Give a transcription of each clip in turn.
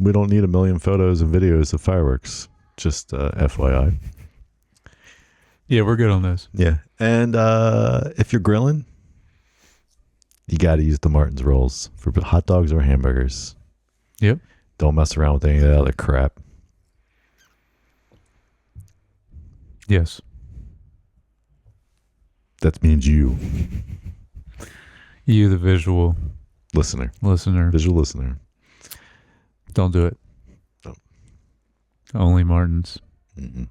We don't need a million photos and videos of fireworks. Just FYI. Yeah, we're good on this. Yeah. And if you're grilling, you got to use the Martin's rolls for hot dogs or hamburgers. Yep. Don't mess around with any of that other crap. Yes. That means you. You, the visual listener. Visual listener. Don't do it. No. Only Martin's. Mm-hmm.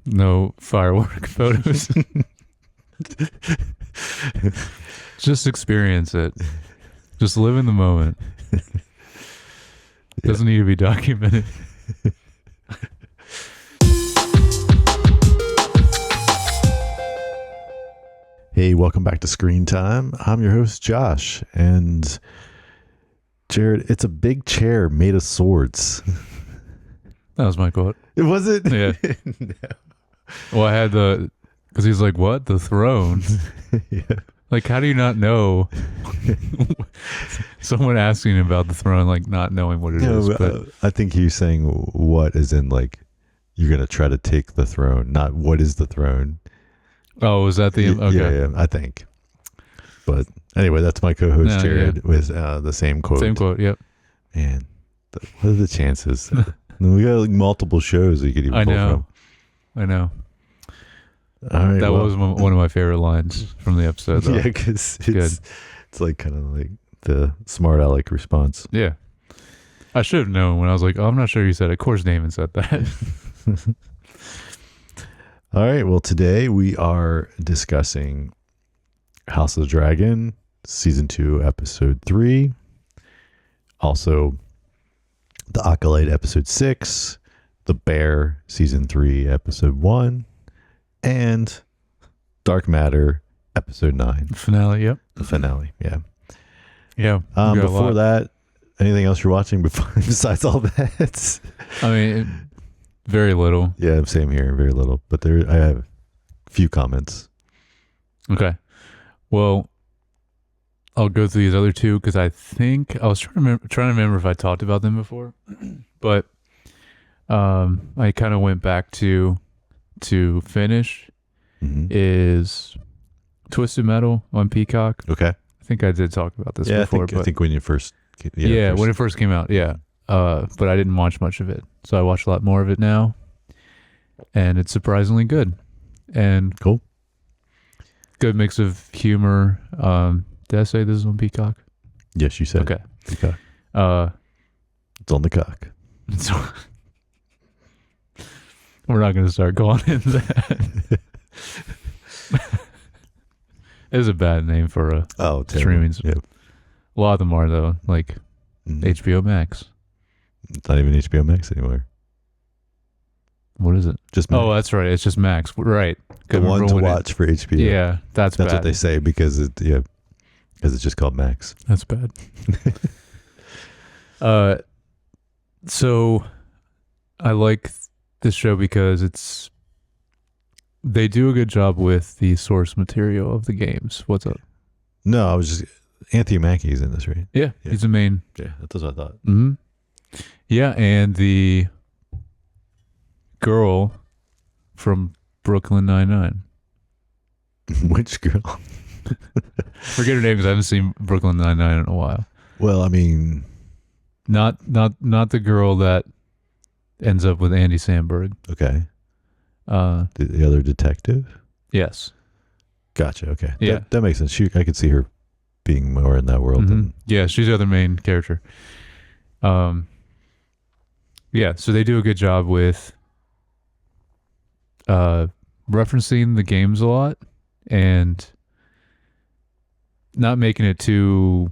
No firework photos. Just experience it. Just live in the moment. Doesn't need to be documented. Hey, welcome back to Screen Time. I'm your host, Josh. And Jered, it's a big chair made of swords. That was my quote. It wasn't? Yeah. No. Well, I had because he's like, what? The throne? Yeah. Like, how do you not know? Someone asking about the throne, like not knowing what it is. But I think he's saying what, as in like, you're going to try to take the throne, not what is the throne. Oh, is that the... Okay. Yeah, I think. But anyway, that's my co-host, Jered, with the same quote. Same quote, yep. Man, what are the chances? We got like multiple shows that you could even pull from. I know. All right, that was one of my favorite lines from the episode, though. Yeah, because it's like kind of like the smart aleck response. Yeah. I should have known when I was like, oh, I'm not sure you said it. Of course Damon said that. All right, well, today we are discussing House of the Dragon, Season 2, Episode 3. Also, The Acolyte, Episode 6. The Bear, Season 3, Episode 1. And Dark Matter, Episode 9. Finale, yep. The finale, yeah. Yeah. Before that, anything else you're watching besides all that? I mean... Very little. Yeah, same here. Very little. But I have a few comments. Okay. Well, I'll go through these other two because I think I was trying to remember if I talked about them before. But I kind of went back to finish is Twisted Metal on Peacock. Okay. I think I did talk about this before. I think when you first... when it first came out, yeah. But I didn't watch much of it. So I watch a lot more of it now. And it's surprisingly good. And cool. Good mix of humor. Did I say this is on Peacock? Yes, you said. Okay. Peacock. It's on the cock. So we're not going to start going into that. It's a bad name for a streaming. Yep. A lot of them are, though. Like HBO Max. It's not even HBO Max anymore. What is it? Just Max. Oh, that's right. It's just Max. Right. The one to watch for HBO. Yeah, that's bad. What they say because it's just called Max. That's bad. So I like this show because they do a good job with the source material of the games. What's up? No, I was just Anthony Mackie's in this, right? Yeah, he's the main. Yeah, that's what I thought. Mm-hmm. Yeah, and the girl from Brooklyn Nine-Nine. Which girl? Forget her name because I haven't seen Brooklyn Nine-Nine in a while. Well, I mean, not the girl that ends up with Andy Samberg. Okay. The other detective? Yes. Gotcha. Okay. Yeah. That makes sense. I could see her being more in that world. Mm-hmm. Yeah, she's the other main character. Yeah, so they do a good job with referencing the games a lot and not making it too,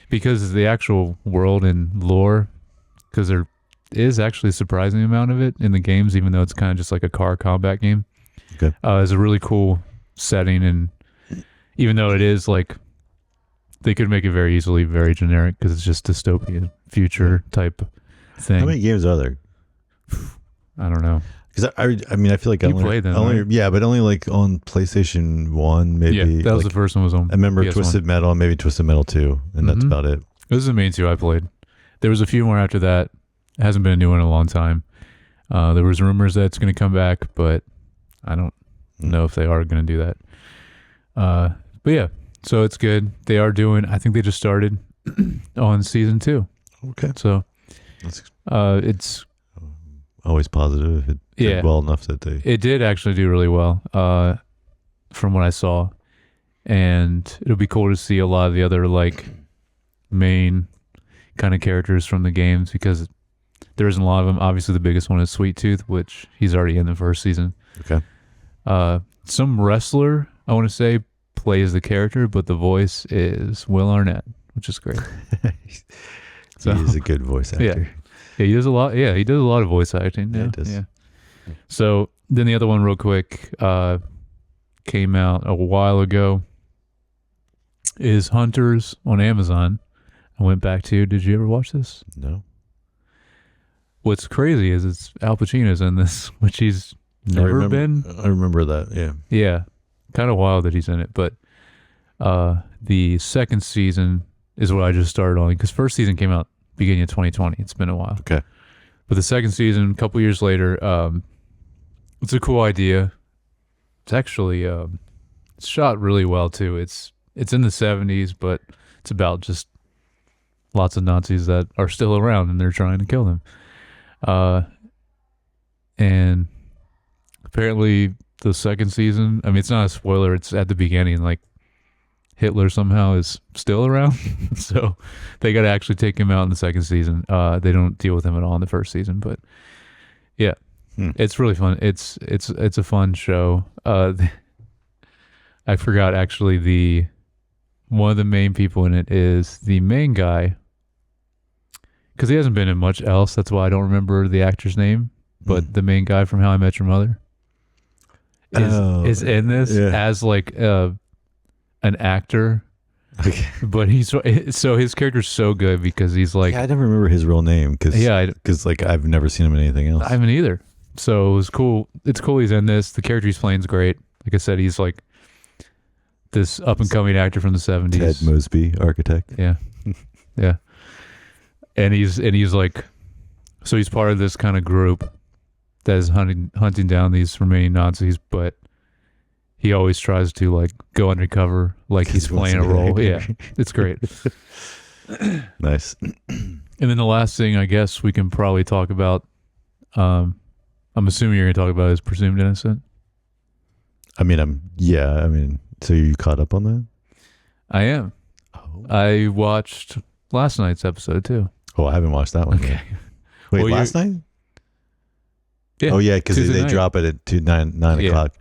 because the actual world and lore, because there is actually a surprising amount of it in the games, even though it's kind of just like a car combat game. Okay. It's a really cool setting, and even though it is like, they could make it very easily very generic because it's just dystopian future type thing. How many games are there? I don't know. Because I mean, I feel like I played them, only right? Yeah, but only like on PlayStation 1, maybe. Yeah, that was like, the first one was on I remember PS1. Twisted Metal, maybe Twisted Metal 2, and that's about it. Those are the main two I played. There was a few more after that. It hasn't been a new one in a long time. There was rumors that it's going to come back, but I don't know if they are going to do that. But yeah, so it's good. They are doing, I think they just started on season 2. Okay. So That's it's always positive. If it did well enough that they... It did actually do really well from what I saw. And it'll be cool to see a lot of the other like main kind of characters from the games, because there isn't a lot of them. Obviously, the biggest one is Sweet Tooth, which he's already in the first season. Okay. Some wrestler, I want to say, plays the character, but the voice is Will Arnett, which is great. So, he is a good voice actor. Yeah, he does a lot. Yeah, he does a lot of voice acting. Yeah, he does. Yeah. So then the other one, real quick, came out a while ago, is Hunters on Amazon. I went back to. Did you ever watch this? No. What's crazy is it's Al Pacino's in this, which he's never been. I remember that. Yeah. Yeah, kind of wild that he's in it. But the second season is what I just started on, because first season came out beginning of 2020. It's been a while. Okay. But the second season, a couple years later, it's a cool idea. It's actually it's shot really well too. It's in the 70s, but it's about just lots of Nazis that are still around and they're trying to kill them. And apparently the second season, I mean, it's not a spoiler, it's at the beginning, like Hitler somehow is still around. So they got to actually take him out in the second season. They don't deal with him at all in the first season, but yeah, it's really fun. It's a fun show. I forgot actually one of the main people in it is the main guy, because he hasn't been in much else. That's why I don't remember the actor's name. But the main guy from How I Met Your Mother is in this as like an actor. Okay. But so his character's so good because he's like, I never remember his real name because like I've never seen him in anything else. I haven't either. So it was cool. It's cool he's in this. The character he's playing is great. Like I said, he's like this up and coming actor from the 70s. Ted Mosby, architect. Yeah. Yeah. And he's like, so he's part of this kind of group that is hunting down these remaining Nazis, but he always tries to like go undercover, like he's playing a role. Yeah, it's great. Nice. And then the last thing I guess we can probably talk about, I'm assuming you're going to talk about is Presumed Innocent. I mean, so you caught up on that? I am. Oh. I watched last night's episode too. Oh, I haven't watched that one yet. Wait, well, last night? Yeah. Oh, yeah, because they drop it at 9 o'clock.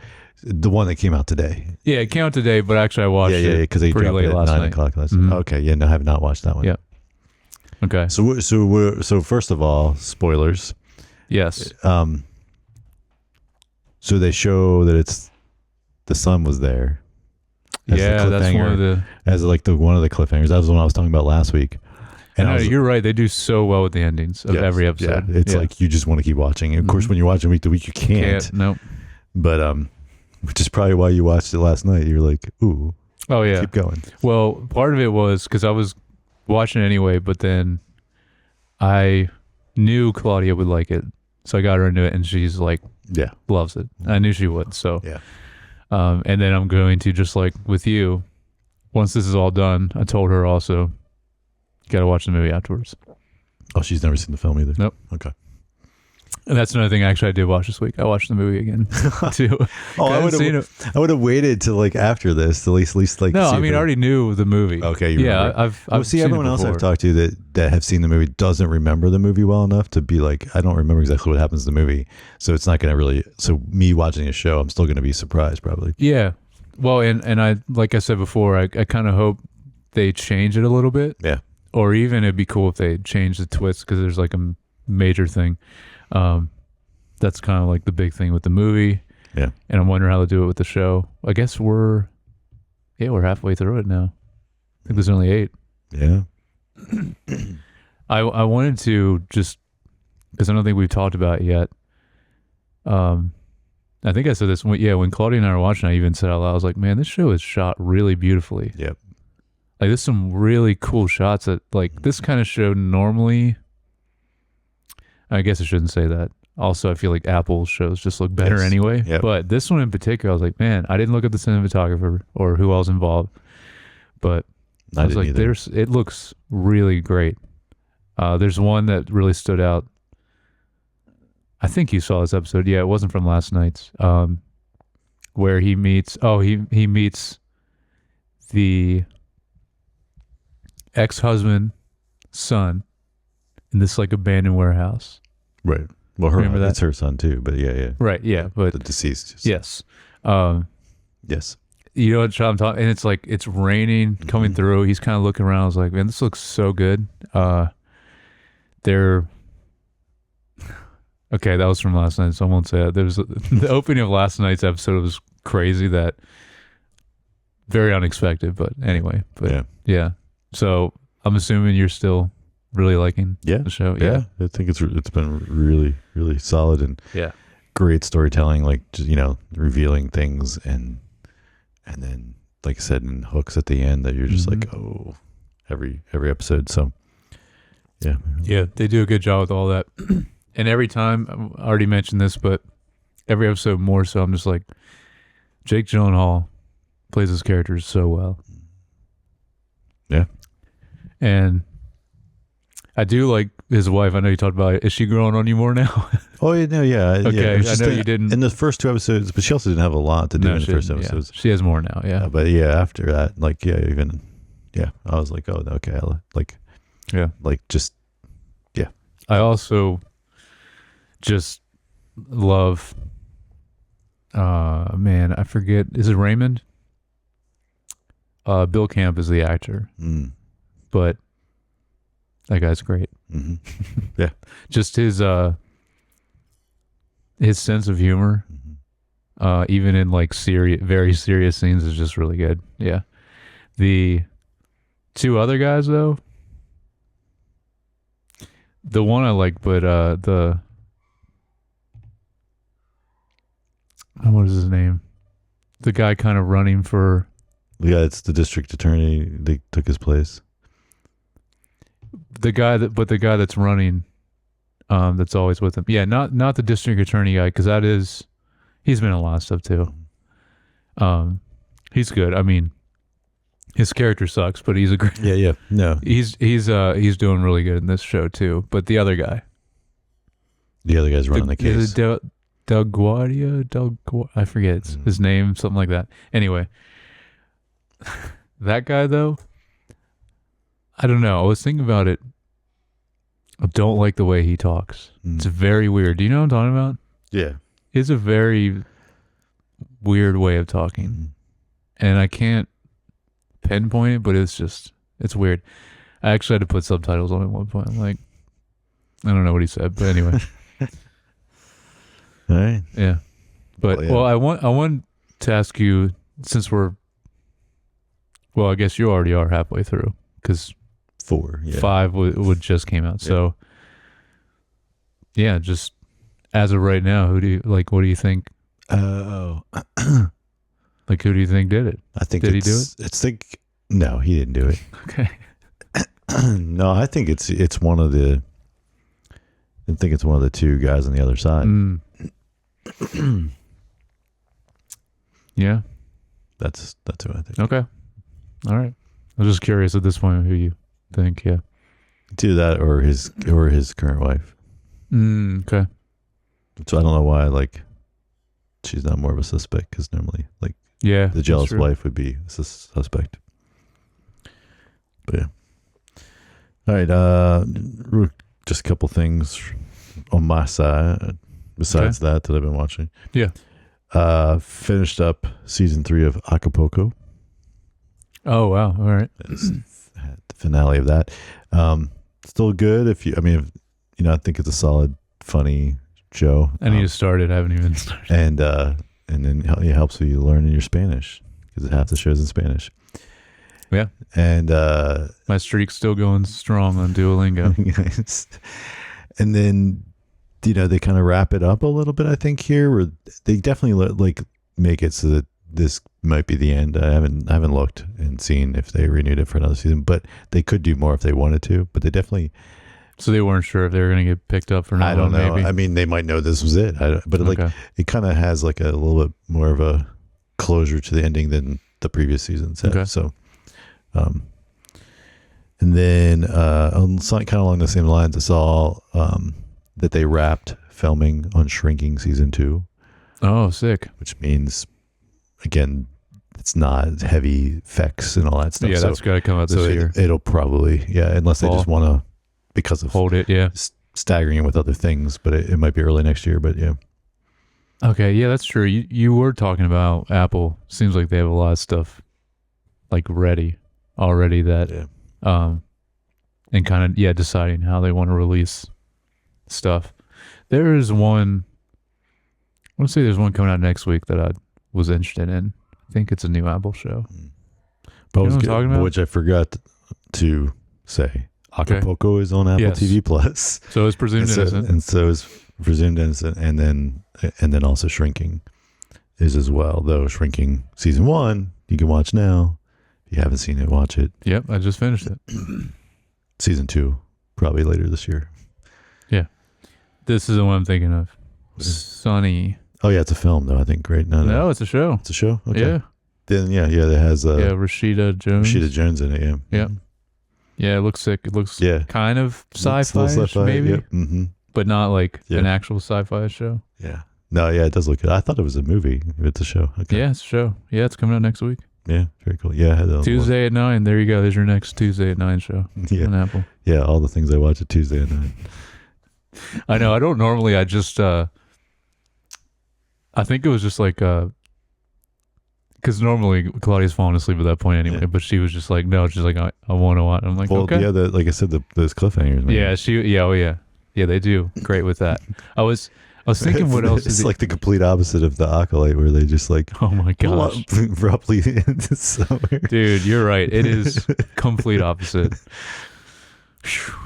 The one that came out today. Yeah, it came out today, but actually I watched it because they pretty dropped late it at last 9 night. o'clock last night. Okay, yeah, no, I have not watched that one. Yeah. Okay. So first of all, spoilers. Yes. So they show that it's the sun was there. Yeah, that's one of the one of the cliffhangers. That was the one I was talking about last week. And you're right. They do so well with the endings of every episode. Yeah, it's like you just want to keep watching. And of course, when you're watching week to week, you can't. Nope. But which is probably why you watched it last night. You're like, ooh. Oh yeah. Keep going. Well, part of it was because I was watching it anyway, but then I knew Claudia would like it, so I got her into it, and she's like, loves it. I knew she would. So yeah. And then I'm going to, just like with you, once this is all done, I told her also, got to watch the movie afterwards. Oh, she's never seen the film either? Nope. Okay. And that's another thing actually I did watch this week. I watched the movie again too. I would have waited till like after this to at least like. No, I mean I already knew the movie. Okay, I've seen everyone else before. I've talked to that have seen the movie doesn't remember the movie well enough to be like, I don't remember exactly what happens in the movie, so it's not going to really. So me watching a show, I'm still going to be surprised probably. Yeah, well, and I like I said before, I kind of hope they change it a little bit. Yeah, or even it'd be cool if they change the twist because there's like a major thing. That's kind of like the big thing with the movie. Yeah. And I'm wondering how to do it with the show. I guess we're halfway through it now. I think there's only 8. Yeah. I wanted to just, because I don't think we've talked about it yet. I think I said this when Claudia and I were watching, I even said out loud, I was like, man, this show is shot really beautifully. Yep. Like there's some really cool shots that like this kind of show normally. I guess I shouldn't say that. Also, I feel like Apple shows just look better anyway. Yep. But this one in particular, I was like, man, I didn't look at the cinematographer or who else involved, but I was like, it looks really great. There's one that really stood out. I think you saw this episode. Yeah, it wasn't from last night's. Where he meets. Oh, he meets the ex-husband son in this like abandoned warehouse. Right. Well, Remember that? It's her son too, but yeah. Right. Yeah, but the deceased. Yes. Yes. You know what I'm talking, and it's like it's raining coming through. He's kind of looking around. I was like, man, this looks so good. They're okay. That was from last night, so I won't say that. There was the opening of last night's episode was crazy. That very unexpected, but anyway. But yeah. So I'm assuming you're still really liking the show. Yeah. I think it's been really, really solid and great storytelling. Like revealing things and then, like I said, in hooks at the end that you're just like, oh, every episode. So, yeah, they do a good job with all that. And every time, I already mentioned this, but every episode more so, I'm just like, Jake Gyllenhaal plays his characters so well. Yeah, and I do like his wife. I know you talked about it. Is she growing on you more now? Oh, yeah. Okay, I know you didn't in the first 2 episodes, but she also didn't have a lot to do in the first episodes. She has more now, but after that, like, I was like, oh, okay, I also just love, man, I forget. Is it Raymond? Bill Camp is the actor, but that guy's great. Mm-hmm. Yeah, just his sense of humor, even in like very serious scenes, is just really good. Yeah, the two other guys though, the one I like, but what is his name? The guy kind of running for. Yeah, it's the district attorney. They took his place. The guy that's running, that's always with him. Yeah, not the district attorney guy, because he's been in a lot of stuff too. He's good. I mean, his character sucks, but he's a great. Yeah. No, he's doing really good in this show too. But the other guy's running the case. Is it Doug Guardia? I forget his name, something like that. Anyway, that guy though, I don't know. I was thinking about it. I don't like the way he talks. It's very weird. Do you know what I'm talking about? Yeah. It's a very weird way of talking. And I can't pinpoint it, but it's weird. I actually had to put subtitles on it at one point. I'm like, I don't know what he said, but anyway. All right. Yeah. But I want to ask you, since I guess you already are halfway through, because 4, 5 would just came out. So just as of right now, who do you like? What do you think? Like, who do you think did it? I think did he do it? No, he didn't do it. Okay. No, I think it's one of the. I think it's one of the two guys on the other side. Yeah, that's who I think. Okay, all right. I was just curious at this point who you think. Yeah, do that or his current wife. Okay. So I don't know why she's not more of a suspect, because normally the jealous wife would be a suspect. But yeah. All right. Just a couple things on my side besides that I've been watching. Yeah. Finished up season 3 of Acapulco. Oh wow! All right. The finale of that. Still good. I think it's a solid, funny show. I need to start it. I haven't even started. And then it helps you learn your Spanish, because half the show's in Spanish. Yeah. And my streak's still going strong on Duolingo. And then they kind of wrap it up a little bit, I think, here, where they definitely make it so that this might be the end. I haven't looked and seen if they renewed it for another season, but they could do more if they wanted to. But they definitely. So they weren't sure if they were going to get picked up or not. I don't know. Maybe. I mean, they might know this was it. But Okay. it kind of has like a little bit more of a closure to the ending than the previous seasons had. Okay. So, and then kind of along the same lines, I saw that they wrapped filming on Shrinking season 2. Oh, sick. Which means, again, it's not heavy effects and all that stuff. Yeah, that's got to come out this year. It'll probably, unless they just want to, because of hold it, staggering it with other things, but it might be early next year, but yeah. Okay, yeah, that's true. You were talking about Apple. Seems like they have a lot of stuff like ready already that, and kind of, deciding how they want to release stuff. There is one, I want to say there's one coming out next week that I was interested in. I think it's a new Apple show. But You know what I'm talking about? which I forgot to say. Acapulco is on Apple TV Plus. So it's presumed innocent. And so is presumed innocent, and then also Shrinking is as well. Though Shrinking season 1 you can watch now. If you haven't seen it, watch it. Yep, I just finished it. Season 2 probably later this year. Yeah, this is the one I'm thinking of. Sunny. Oh yeah, it's a film though. I think. Right? No, it's a show. It's a show. Okay. Yeah. Then it has Rashida Jones. Rashida Jones in it. Yeah. Yeah. Yeah, it looks sick. It looks kind of Still sci-fi, maybe, yep. Mm-hmm. but not like an actual sci-fi show. Yeah. No, it does look good. I thought it was a movie. It's a show. Okay. Yeah, it's a show. Yeah, it's coming out next week. Yeah, very cool. Yeah, Tuesday at 9. There you go. There's your next Tuesday at 9 show on Apple. Yeah, all the things I watch at Tuesday at 9. I know. I don't normally. I just. I think it was just like. Because normally Claudia's falling asleep at that point anyway, but she was just like, no, she's like, I want to watch. I'm like, okay. Yeah, like I said, those cliffhangers. Man. Yeah, yeah, they do great with that. I was thinking, what else? It's like the complete opposite of the Acolyte, where they just like, oh my gosh, abruptly into somewhere. Dude, you're right. It is complete opposite.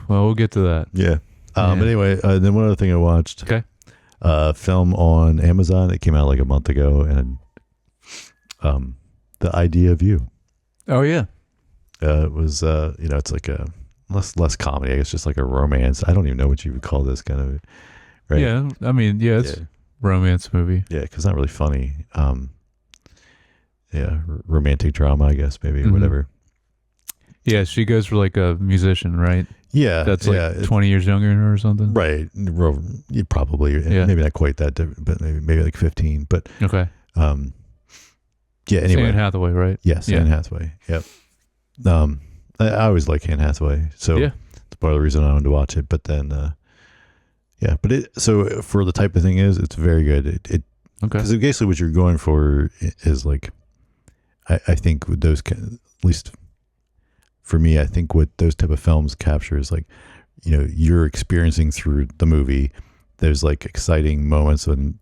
Well, we'll get to that. Yeah. But anyway, then one other thing I watched. Okay. Film on Amazon. It came out like a month ago, and The Idea of You. Oh yeah. It was it's like a less comedy, I guess, just like a romance. I don't even know what you would call this kind of, right? Yeah, I mean, it's romance movie. Yeah, because it's not really funny. Romantic drama, I guess, maybe, or whatever. Yeah, she goes for like a musician, right? Yeah, that's like 20 years younger than her or something. Right, probably. Maybe not quite that different, but maybe like 15. But okay. Yeah. Anyway, Anne Hathaway, right? Yes, Anne Hathaway. Yep. I always like Anne Hathaway, so it's part of the reason I wanted to watch it. But then, so for the type of thing it's very good. It because basically what you're going for is like, I think with those, at least for me, I think what those type of films capture is like, you're experiencing through the movie. There's like exciting moments when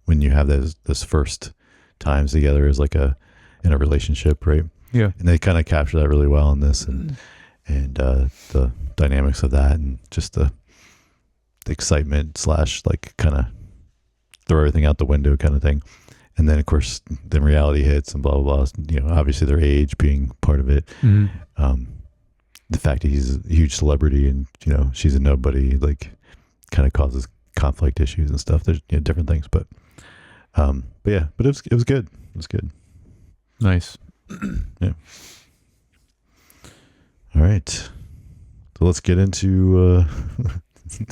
when you have those first times together as like in a relationship, right? Yeah. And they kind of capture that really well in this, and the dynamics of that, and just the excitement / like kind of throw everything out the window kind of thing. And then of course then reality hits and blah blah blah. Obviously their age being part of it. Mm-hmm. The fact that he's a huge celebrity and she's a nobody, like, kind of causes conflict issues and stuff. There's different things, but it was good. It was good. Nice. Yeah. All right. So let's get into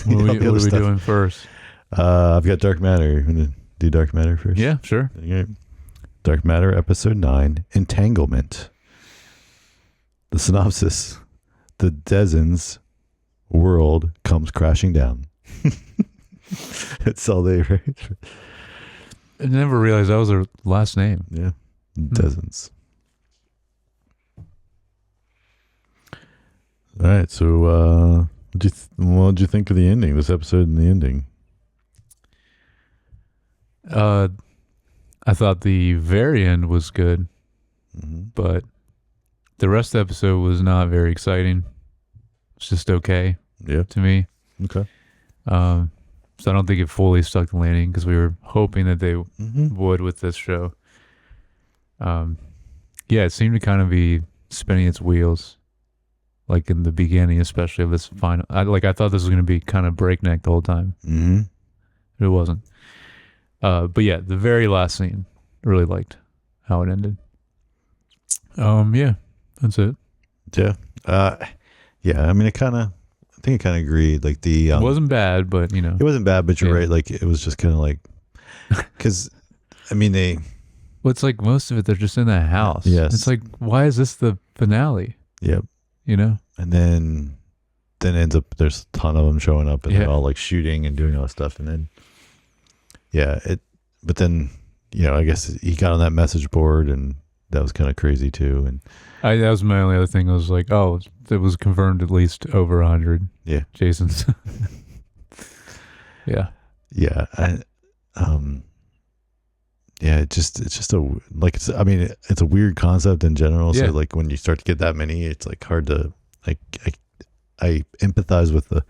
what are we doing first? I've got Dark Matter. You want to do Dark Matter first? Yeah, sure. Okay. Dark Matter, episode 9, Entanglement. The synopsis: the Dezen's world comes crashing down. That's all they write. I never realized that was her last name. Yeah. Dezen's. All right, so what'd you think of the ending, this episode and the ending? I thought the very end was good, but the rest of the episode was not very exciting. It's just okay to me. Okay. So I don't think it fully stuck the landing because we were hoping that they would with this show. Yeah, it seemed to kind of be spinning its wheels, like in the beginning, especially of this final. I thought this was going to be kind of breakneck the whole time. Mm-hmm. It wasn't. But yeah, the very last scene, really liked how it ended. Yeah, that's it. Yeah. Yeah. I mean, I think I kind of agreed. Like the, It wasn't bad, but it wasn't bad, but you're Yeah. right. Like it was just kind of like, because I mean, well, it's like most of it, they're just in that house. Yes. It's like, why is this the finale? yep. And then ends up there's a ton of them showing up and Yeah. they're all like shooting and doing all that stuff. And then, but then, I guess he got on that message board and that was kind of crazy too. And That was my only other thing. I was like, oh, it was confirmed at least over 100. Yeah. Jason's. Yeah. yeah, yeah, it's just it's a weird concept in general. So Yeah. like when you start to get that many, it's like hard to like, I empathize with the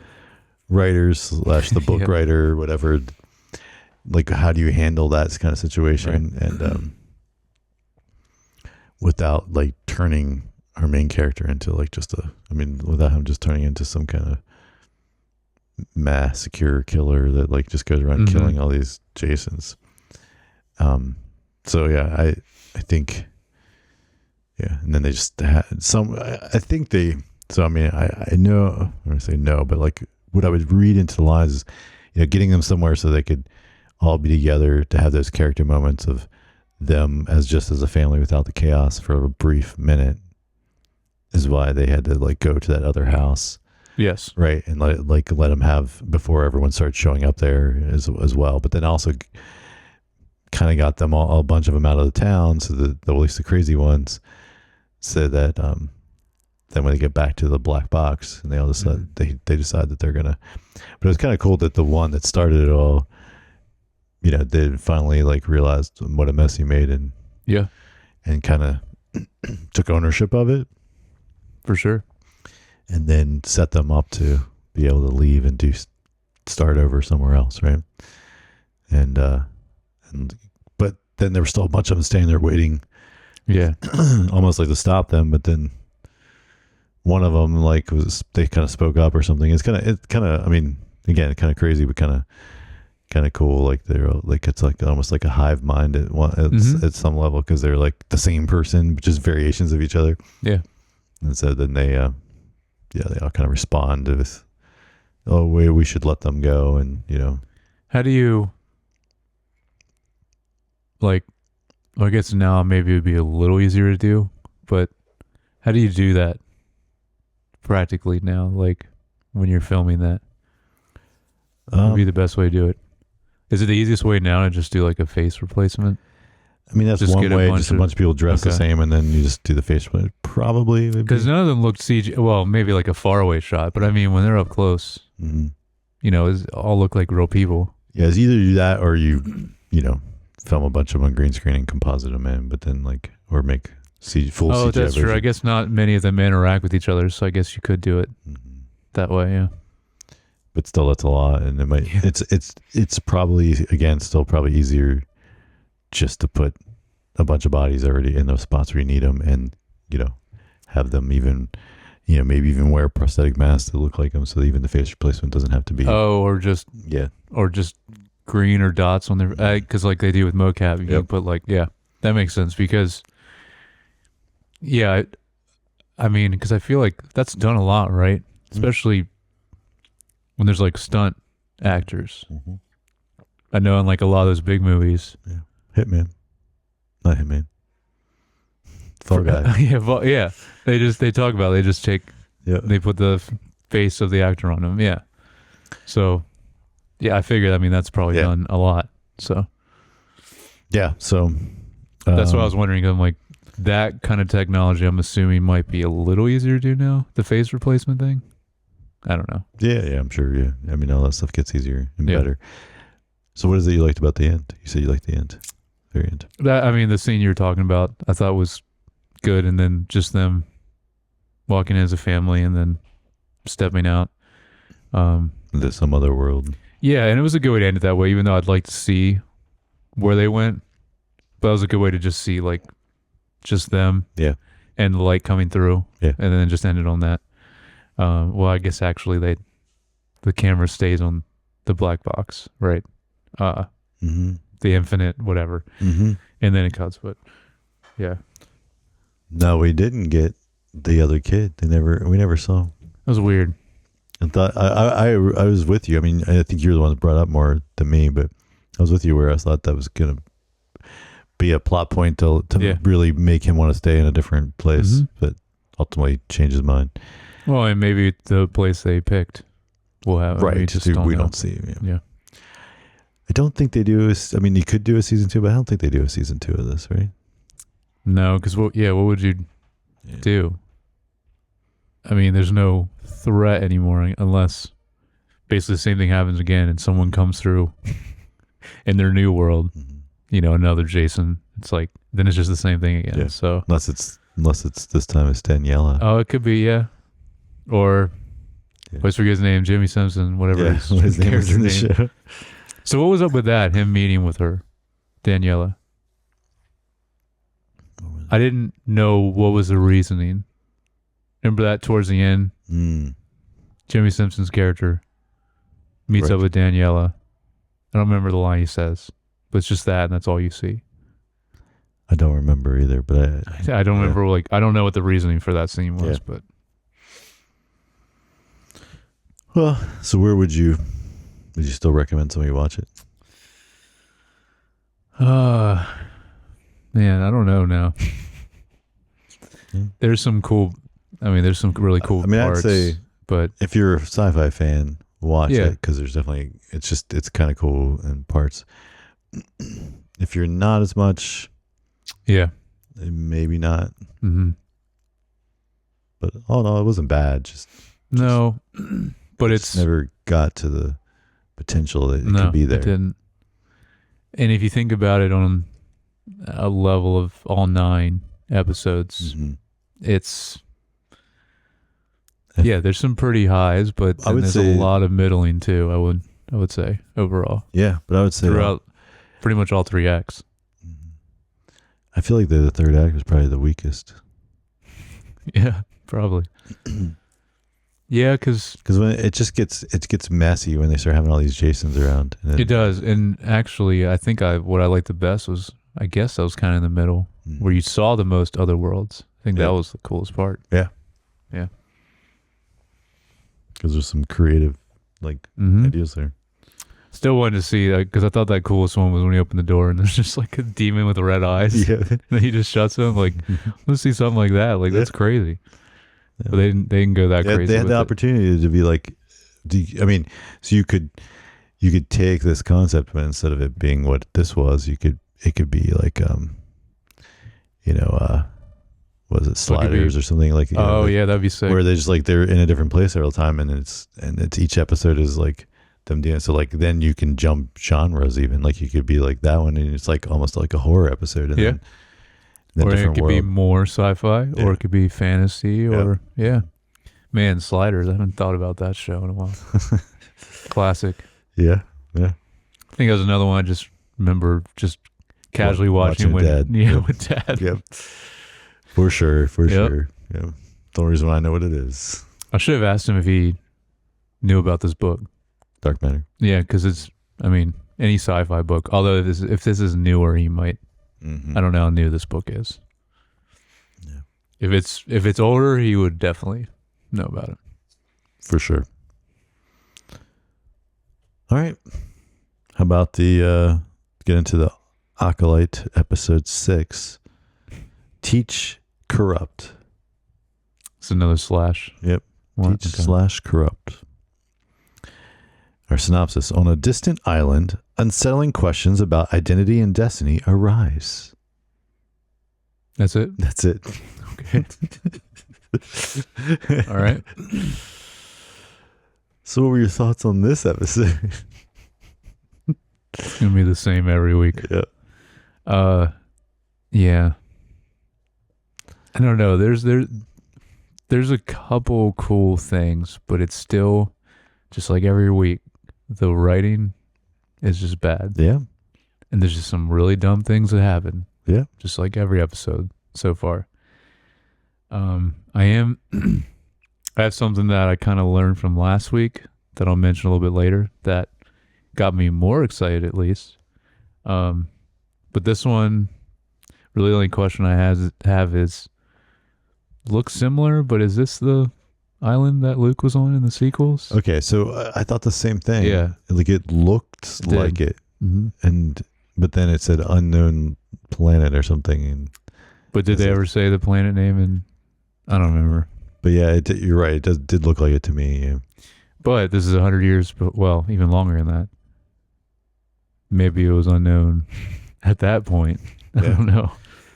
writers / the book Yeah. writer or whatever. Like, how do you handle that kind of situation? Right. And, without like turning our main character into like without him just turning into some kind of massacre killer that like just goes around Mm-hmm. killing all these Jasons. So yeah, I think, yeah. And then they just had I think they, so I mean, I know, I'm going to say no, but like what I would read into the lines is, getting them somewhere so they could all be together to have those character moments of them as a family without the chaos for a brief minute is why they had to like go to that other house. Yes. Right. And let them have before everyone started showing up there as well. But then also kind of got them all, a bunch of them out of the town. So that at least the crazy ones, so that, then when they get back to the black box and they all decide, they decide that they're going to, but it was kind of cool that the one that started it all, they finally like realized what a mess he made and kind of took ownership of it. For sure. And then set them up to be able to leave and start over somewhere else, right? And but then there were still a bunch of them standing there waiting, Yeah. almost like to stop them. But then one of them they kind of spoke up or something. It's kind of I mean, again, kind of crazy, but kind of cool. Like they're like, it's like almost like a hive mind at some level, because they're like the same person, but just variations of each other. Yeah. And so then they all kind of respond with, oh, we should let them go. And, How do you, like, well, I guess now maybe it would be a little easier to do, but how do you do that practically now? Like when you're filming that, what would be the best way to do it? Is it the easiest way now to just do like a face replacement? I mean, that's just one get a way, bunch just a bunch of people dress the same and then you just do the face replacement. Probably. Because none of them looked CG. Well, maybe like a faraway shot, but I mean, when they're up close, it all look like real people. Yeah, it's either do that or you film a bunch of them on green screen and composite them in, but then or make full CGI. Oh, that's version. true. I guess not many of them interact with each other, so I guess you could do it that way. Yeah. But still, that's a lot, and it might. Yeah. It's probably, again, still probably easier just to put a bunch of bodies already in those spots where you need them, and have them even, maybe even wear prosthetic masks that look like them, so that even the face replacement doesn't have to be. Oh, or just green or dots on their, because like they do with mocap, you can put that makes sense, because I mean, because I feel like that's done a lot, right? Especially when there's like stunt actors. I know in like a lot of those big movies. Yeah. Hitman. Not Hitman. Fall Guy. Yeah. They talk about it. They just take, they put the face of the actor on them. Yeah. So, I figured, I mean, that's probably done a lot. So. Yeah. So. That's what I was wondering. I'm like, that kind of technology, I'm assuming, might be a little easier to do now. The face replacement thing. I don't know. Yeah, I'm sure. Yeah, I mean, all that stuff gets easier and better. So, what is it you liked about the end? You said you liked the end, very end. The scene you were talking about, I thought was good, and then just them walking in as a family and then stepping out. Into some other world. Yeah, and it was a good way to end it that way. Even though I'd like to see where they went, but it was a good way to just see like just them. Yeah. And the light coming through. Yeah. And then just ended on that. Well, I guess actually the camera stays on the black box, right? Mm-hmm. The infinite, whatever. Mm-hmm. And then it cuts, but yeah. No, we didn't get the other kid. We never saw him. That was weird. I thought I was with you. I mean, I think you're the one that brought up more than me, but I was with you where I thought that was gonna be a plot point to really make him want to stay in a different place, but ultimately change his mind. Well, and maybe the place they picked will have right. We don't see him. Yeah. I don't think they do. I mean, you could do a season 2, but I don't think they do a season 2 of this, right? No, because what would you do? I mean, there's no threat anymore unless basically the same thing happens again and someone comes through in their new world, another Jason. It's like, then it's just the same thing again. Yeah. So unless it's this time it's Daniela. Oh, it could be, yeah. Or I always forget his name, Jimmy Simpson, whatever his name was in the show. So what was up with that? Him meeting with her, Daniela. I didn't know what was the reasoning. Remember that towards the end? Jimmy Simpson's character meets up with Daniela. I don't remember the line he says, but it's just that, and that's all you see. I don't remember either, but I don't remember. I don't know what the reasoning for that scene was, but. Well, so where would you still recommend somebody watch it? Man, I don't know now. There's some really cool parts. I'd say, but if you're a sci-fi fan, watch it because there's definitely it's kind of cool in parts. If you're not as much, maybe not. Mm-hmm. But no, it wasn't bad. No, but it's never got to the potential that it could be there. It didn't. And if you think about it on a level of all 9 episodes, it's there's some pretty highs, but there's a lot of middling too. I would say overall. Yeah, but I would say throughout pretty much all 3 acts. I feel like the third act was probably the weakest. Yeah, probably. Yeah, because when it gets messy when they start having all these Jasons around. It does, and actually, I think what I liked the best was, I guess, that was kind of in the middle where you saw the most other worlds. I think that was the coolest part. Yeah, because there's some creative ideas there. Still wanted to see because I thought that coolest one was when he opened the door and there's just like a demon with red eyes. Yeah, and then he just shuts him. Like, let's see something like that. Like that's crazy. Yeah. But they didn't go that crazy. They had the opportunity to be like, so you could take this concept, but instead of it being what this was, it could be like was it Sliders or something like? That'd be sick. Where they just they're in a different place all the time, and it's each episode is like them doing so. Like then you can jump genres even. Like you could be like that one, and it's like almost like a horror episode. And then or it could be more sci-fi, or it could be fantasy, or man, Sliders. I haven't thought about that show in a while. Classic. Yeah. I think that was another one I just remember just casually watching with Dad. With Dad. Yep. For sure. Yeah. The only reason why I know what it is. I should have asked him if he knew about this book. Dark Matter. Yeah, because it's, any sci-fi book. Although if this is newer, he might. I don't know how new this book is. Yeah. If it's older, he would definitely know about it. For sure. All right. How about get into the Acolyte episode 6? Teach Corrupt. It's another slash. Yep. Teach / corrupt. Our synopsis: on a distant island, unsettling questions about identity and destiny arise. That's it? That's it. Okay. All right. So what were your thoughts on this episode? It's going to be the same every week. Yeah. Yeah. I don't know. There's a couple cool things, but it's still just like every week. The writing is just bad. Yeah. And there's just some really dumb things that happen. Yeah. Just like every episode. so far. I am. I have something that I kind of learned from last week that I'll mention a little bit later that got me more excited, at least. But this one, really, the only question I have is, looks similar, but is this the island that Luke was on in the sequels? Okay, so I thought the same thing. Yeah. Like it looked like it, Mm-hmm. but then it said unknown planet or something. And But did they ever say the planet name? And I don't remember. but yeah, you're right. It did look like it to me. Yeah. But this is 100 years, well, even longer than that. Maybe it was unknown at that point. I don't know.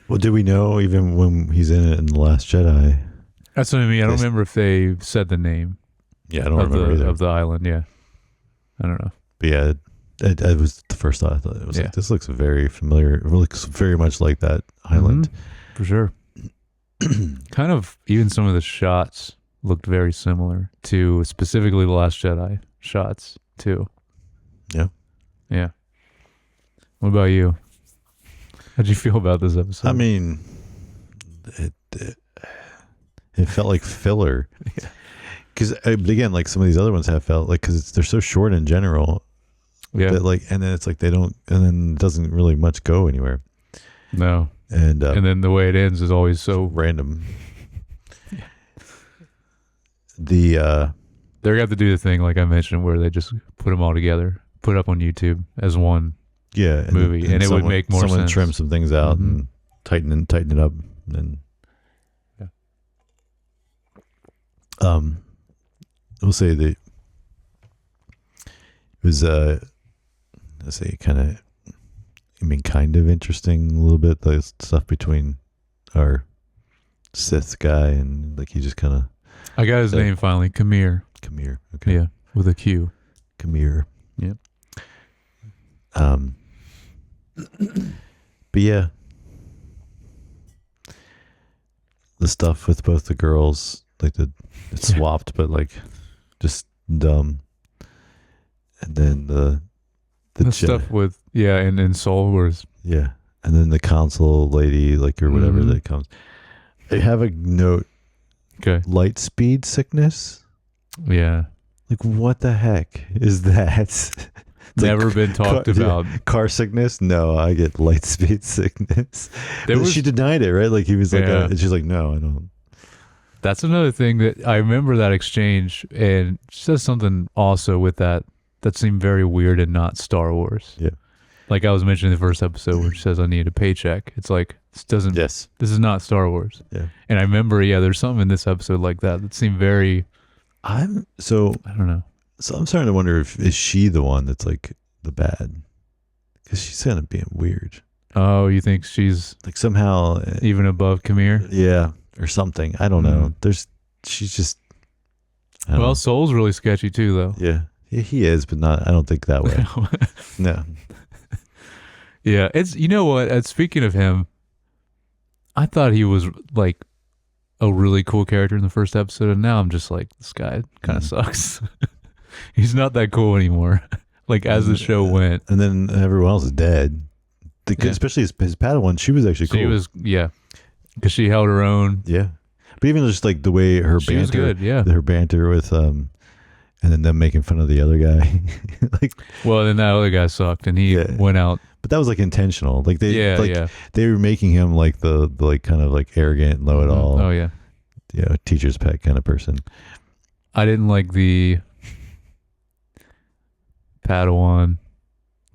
Well, did we know even when he's in it in The Last Jedi? That's what I mean. I don't remember if they said the name. Yeah, I don't remember either. Of the island. Yeah, I don't know. But yeah, it was the first thought. I thought it was like, this looks very familiar. It looks very much like that island. For sure. Kind of, even some of the shots looked very similar to specifically The Last Jedi shots too. Yeah. Yeah. What about you? How'd you feel about this episode? I mean, it felt like filler. Yeah. Because again, like some of these other ones have felt like, because they're so short in general. Yeah. That like, and then it's like they don't, and then it doesn't really much go anywhere. No. And then the way it ends is always so random. Yeah. They're gonna have to do the thing like I mentioned where they just put them all together, put up on YouTube as one movie, and it would make more sense. Someone trim some things out and tighten it up, and we'll say that it was let's say kind of interesting a little bit, the stuff between our Sith guy and like he just kind of. I got his name finally, Kamir. Kamir, okay. Yeah, with a Q. Kamir. Yep. But yeah, the stuff with both the girls, like it swapped, but like just dumb. And then the stuff with and Soul Wars. Yeah, and then the console lady, like or whatever that comes. I have a note. Okay. Light speed sickness. Yeah. Like what the heck is that? Never been talked about. Yeah. Car sickness? No, I get light speed sickness. She denied it, right? Like he was like, and she's like, no, I don't. That's another thing that I remember that exchange, and she says something also with that seemed very weird and not Star Wars. Yeah. Like I was mentioning in the first episode where she says, I need a paycheck. It's like, this is not Star Wars. Yeah. And I remember, there's something in this episode like that seemed very, I don't know. So I'm starting to wonder is she the one that's like the bad? Because she's kind of being weird. Oh, you think she's like somehow even above Kamir? Yeah, or something. I don't know. She's just. Well, Soul's really sketchy too, though. Yeah, he is, but not. I don't think that way. No. Yeah, it's you know what? Speaking of him, I thought he was like a really cool character in the first episode, and now I'm just like, this guy kind of sucks. He's not that cool anymore. Like as the show went, and then everyone else is dead. Especially his Padawan, she was actually cool. She was, because she held her own. Yeah, but even just like the way her banter, was good. Yeah, her banter with and then them making fun of the other guy. Like, well, then that other guy sucked, and he went out. But that was like intentional. Like they, they were making him like the like kind of like arrogant, know it all. Oh yeah, teacher's pet kind of person. I didn't like the Padawan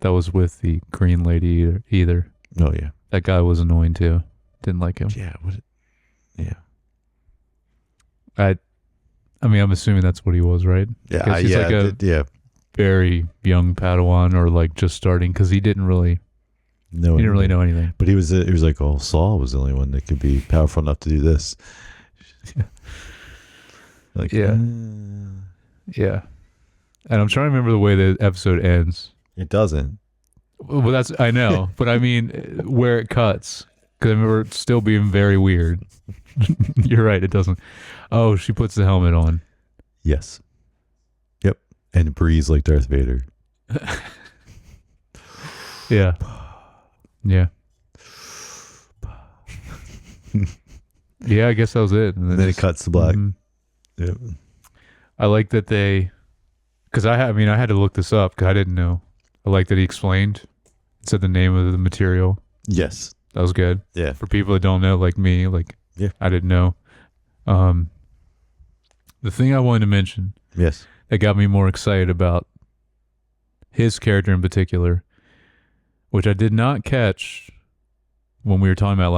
that was with the green lady either. Oh yeah, that guy was annoying too. Didn't like him. Yeah. I mean, I'm assuming that's what he was, right? Yeah. He's like a very young Padawan, or like just starting, because he didn't really know anything. But he was like, oh, Saul was the only one that could be powerful enough to do this. Like, yeah. And I'm trying to remember the way the episode ends. It doesn't. Well, I know, but I mean where it cuts, because I remember it still being very weird. You're right, it doesn't. Oh, she puts the helmet on. Yes. Yep. And breathes like Darth Vader. Yeah. Yeah, I guess that was it. And then it cuts to black. Mhm. Yep. I like that because I had to look this up because I didn't know. I like that he explained, said the name of the material. Yes. That was good. Yeah. For people that don't know, like me, Yeah. I didn't know. The thing I wanted to mention Yes. that got me more excited about his character in particular, which I did not catch when we were talking about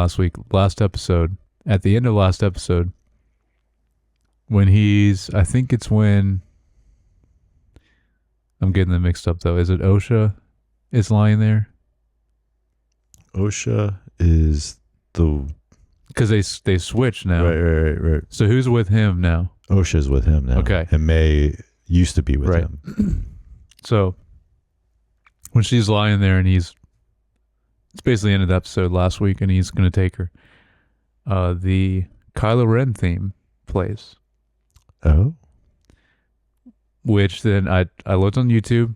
last episode, at the end of last episode, when I think it's when, I'm getting them mixed up though. Is it Osha is lying there? OSHA is the Because they switch now. right. So who's with him now? OSHA's with him now. Okay. And May used to be with Right. him. So when she's lying there and it's basically the end of the episode last week and he's going to take her, the Kylo Ren theme plays, Oh. which then I looked on YouTube,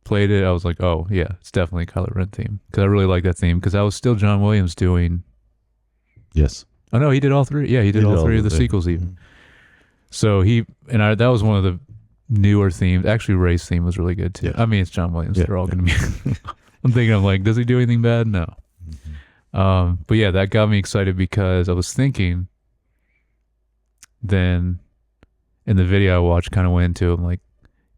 played it. I was like, oh yeah, it's definitely a Kylo Ren theme because I really like that theme because that was still John Williams doing. Yes. Oh no, he did all three. Yeah, he did all three of the sequels even. Mm-hmm. So that was one of the newer themes. Actually, Ray's theme was really good too. Yeah. I mean, it's John Williams. Yeah, They're all going to be. I'm thinking, I'm like, does he do anything bad? No. Mm-hmm. But yeah, that got me excited because I was thinking. Then, in the video I watched, kind of went into, I'm like,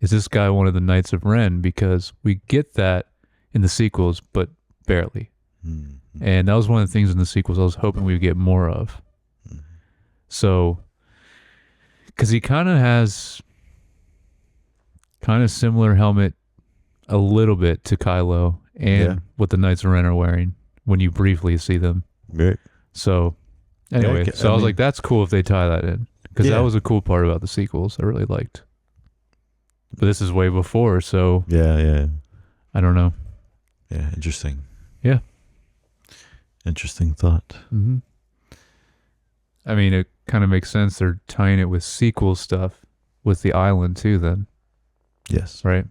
is this guy one of the Knights of Ren? Because we get that in the sequels, but barely. Mm-hmm. And that was one of the things in the sequels I was hoping we would get more of. Mm-hmm. So, because he kind of has similar helmet a little bit to Kylo and what the Knights of Ren are wearing when you briefly see them. Right. So, anyway, I was like, that's cool if they tie that in. Because that was a cool part about the sequels I really liked. But this is way before, so Yeah. I don't know. Yeah. Interesting. Yeah. Interesting thought. Mm-hmm. I mean, it kind of makes sense. They're tying it with sequel stuff with the island too then, Yes. right?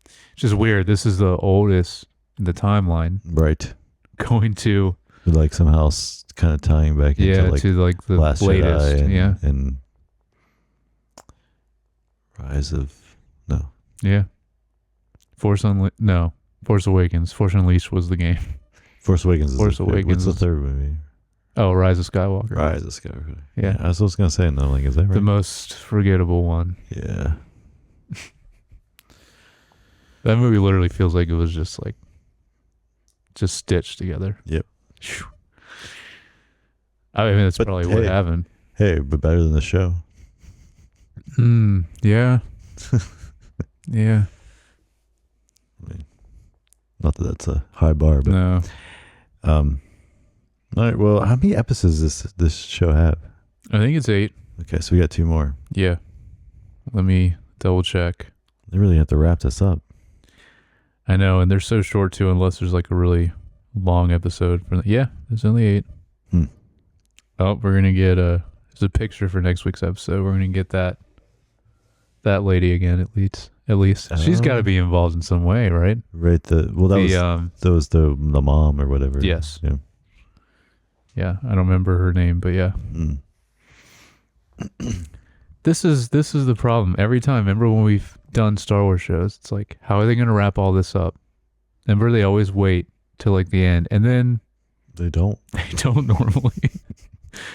It's just weird. This is the oldest in the timeline Right. going to... Like somehow kind of tying back into like to like the Last latest. Jedi and Rise of... No. Yeah. Force Awakens. Force Unleashed was the game. Force Awakens is Force the, Awakens what's the is- third movie? Oh, Rise of Skywalker. Rise of Skywalker. Yeah. I was just going to say, and I'm like, is that right? The most forgettable one. Yeah. That movie literally feels like it was just stitched together. Yep. Phew. I mean, that's But probably what hey. happened. Hey, but better than the show. Yeah. Yeah. Not that that's a high bar, but No. all right. Well, how many episodes does this show have? I think it's 8. Okay, so we got 2 more. Yeah. Let me double check. They really have to wrap this up. I know, and they're so short too, unless there's like a really long episode. Yeah, there's only 8. Oh, we're gonna get there's a picture for next week's episode. We're gonna get that lady again at least. She's got to be involved in some way, right? Right. That was the mom or whatever. Yes. Yeah. Yeah, I don't remember her name, but yeah. Mm. This is the problem. Every time, remember when we've done Star Wars shows, it's like, how are they going to wrap all this up? Remember, they always wait till like the end, and then They don't. they don't normally.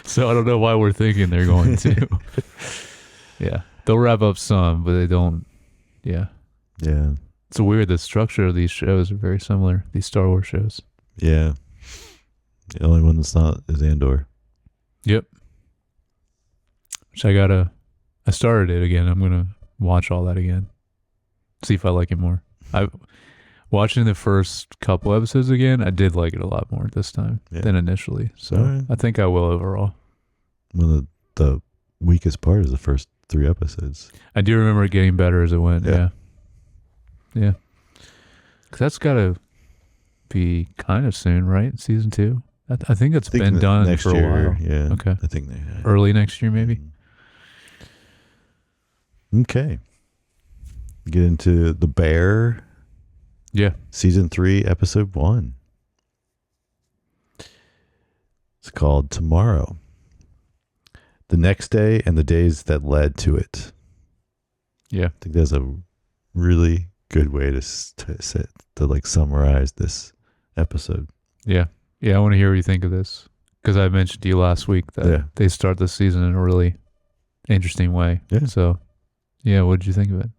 So I don't know why we're thinking they're going to. Yeah, they'll wrap up some, but they don't. Yeah, Yeah. it's weird. The structure of these shows are very similar. These Star Wars shows. Yeah. The only one that's not is Andor. Yep. Which I started it again. I'm gonna watch all that again. See if I like it more. Watching the first couple episodes again, I did like it a lot more this time than initially. So Alright. I think I will overall. One of the weakest part is the first 3 episodes. I do remember it getting better as it went. Yeah. Yeah. 'Cause that's got to be kind of soon, right? Season 2. I think it's been done next for a year, while. Yeah. Okay. I think they Early next year, maybe. Okay. Get into The Bear. Yeah. Season 3, episode 1. It's It's called Tomorrow. The Next Day and the Days That Led to It. Yeah. I think that's a really good way to like summarize this episode. Yeah. Yeah. I want to hear what you think of this, because I mentioned to you last week that they start the season in a really interesting way. Yeah. So, yeah, what did you think of it?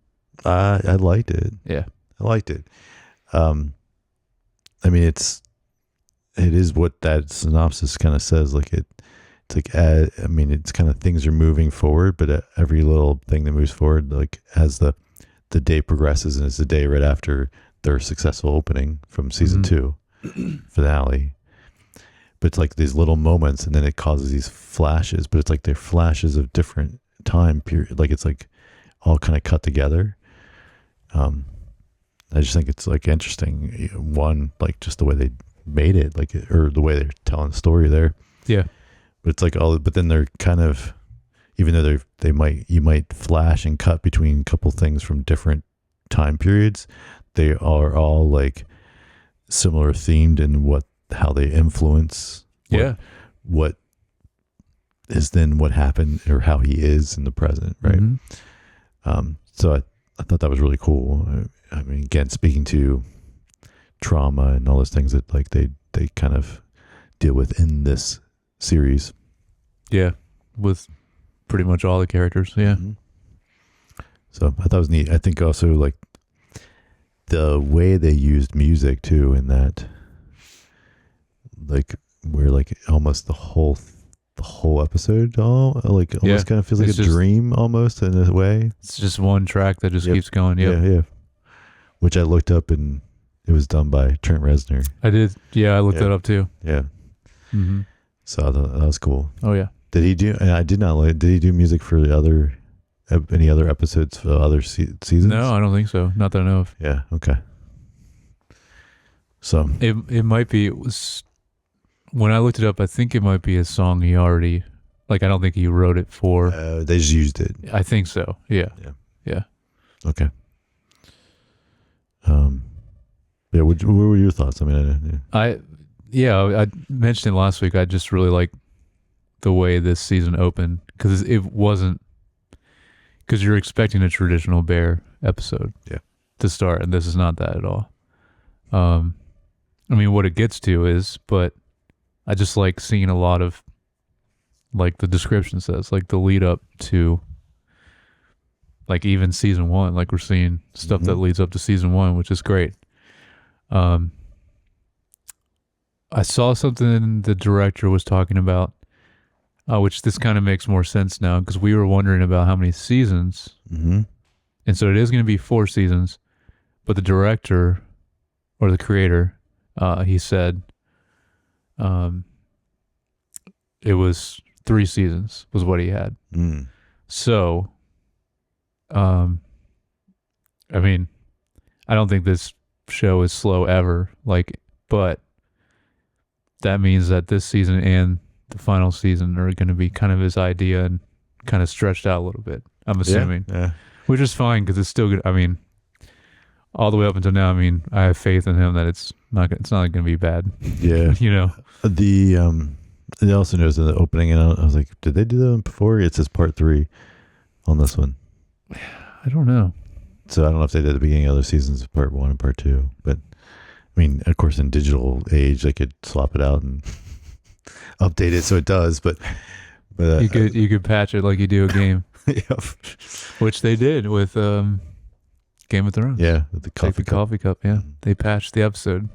I liked it. Yeah. I liked it. I mean, it is what that synopsis kind of says. Like it's like, I mean, it's kind of things are moving forward, but every little thing that moves forward, like as the day progresses, and it's the day right after their successful opening from season 2 finale. But it's like these little moments, and then it causes these flashes, but it's like they're flashes of different time period. Like it's like all kind of cut together. I just think it's like interesting. One, like just the way they made it, like, or the way they're telling the story there. Yeah. But it's like but then they're kind of, even though you might flash and cut between a couple things from different time periods, they are all like similar themed in how they influence. What is then what happened, or how he is in the present, right? Mm-hmm. So I thought that was really cool. I mean, again, speaking to trauma and all those things that like they kind of deal with in this series. Yeah, with pretty much all the characters. Yeah. Mm-hmm. So I thought it was neat. I think also like the way they used music too, in that, like, where like almost the whole episode almost kind of feels like a dream almost, in a way. It's just one track that just keeps going. Yeah. Which I looked up, and it was done by Trent Reznor. I did. Yeah, I looked that up too. Yeah. Mm-hmm. So I thought that was cool. Oh yeah. Did he do? And I did not like. Did he do music for any other episodes for other seasons? No, I don't think so. Not that I know of. Yeah. Okay. So it might be. It was, when I looked it up, I think it might be a song he already. Like, I don't think he wrote it for. they just used it. I think so. Yeah. Okay. Yeah. What were your thoughts? I mean, I mentioned it last week. I just really like the way this season opened, because it wasn't, because you're expecting a traditional Bear episode to start, and this is not that at all. I mean, what it gets to is, but I just like seeing a lot of, like the description says, like the lead up to, like, even season 1, like we're seeing stuff that leads up to season 1, which is great. I saw something the director was talking about, which this kind of makes more sense now, because we were wondering about how many seasons. Mm-hmm. And so it is going to be 4 seasons, but the director, or the creator, he said it was 3 seasons was what he had. So, I mean, I don't think this show is slow ever, like, but that means that this season and the final season are going to be kind of his idea and kind of stretched out a little bit, I'm assuming. Yeah. Which is fine, because it's still good. I mean, all the way up until now, I mean, I have faith in him that it's not going to be bad. Yeah. You know? It also knows in the opening, and I was like, did they do that one before? It says part 3 on this one. I don't know. So I don't know if they did the beginning of other seasons, part 1 and part 2. But I mean, of course, in digital age, they could swap it out and update it so it does. But you could patch it like you do a game. Yep. Which they did with Game of Thrones. Yeah, with the coffee cup. Coffee cup. Yeah, they patched the episode.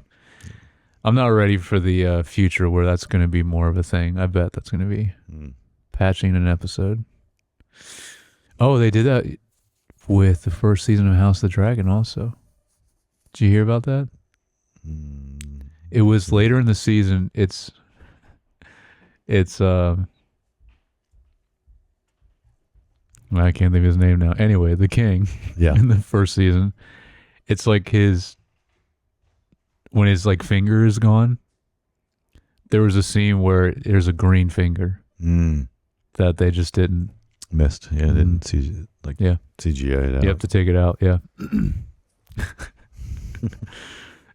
I'm not ready for the future where that's going to be more of a thing. I bet that's going to be patching an episode. Oh, they did that with the first season of House of the Dragon also. Did you hear about that? It was later in the season. It's I can't think of his name now. Anyway, the king in the first season, it's like when his like finger is gone, there was a scene where there's a green finger that they just didn't missed. Yeah, didn't see CGI it out. You have to take it out. Yeah.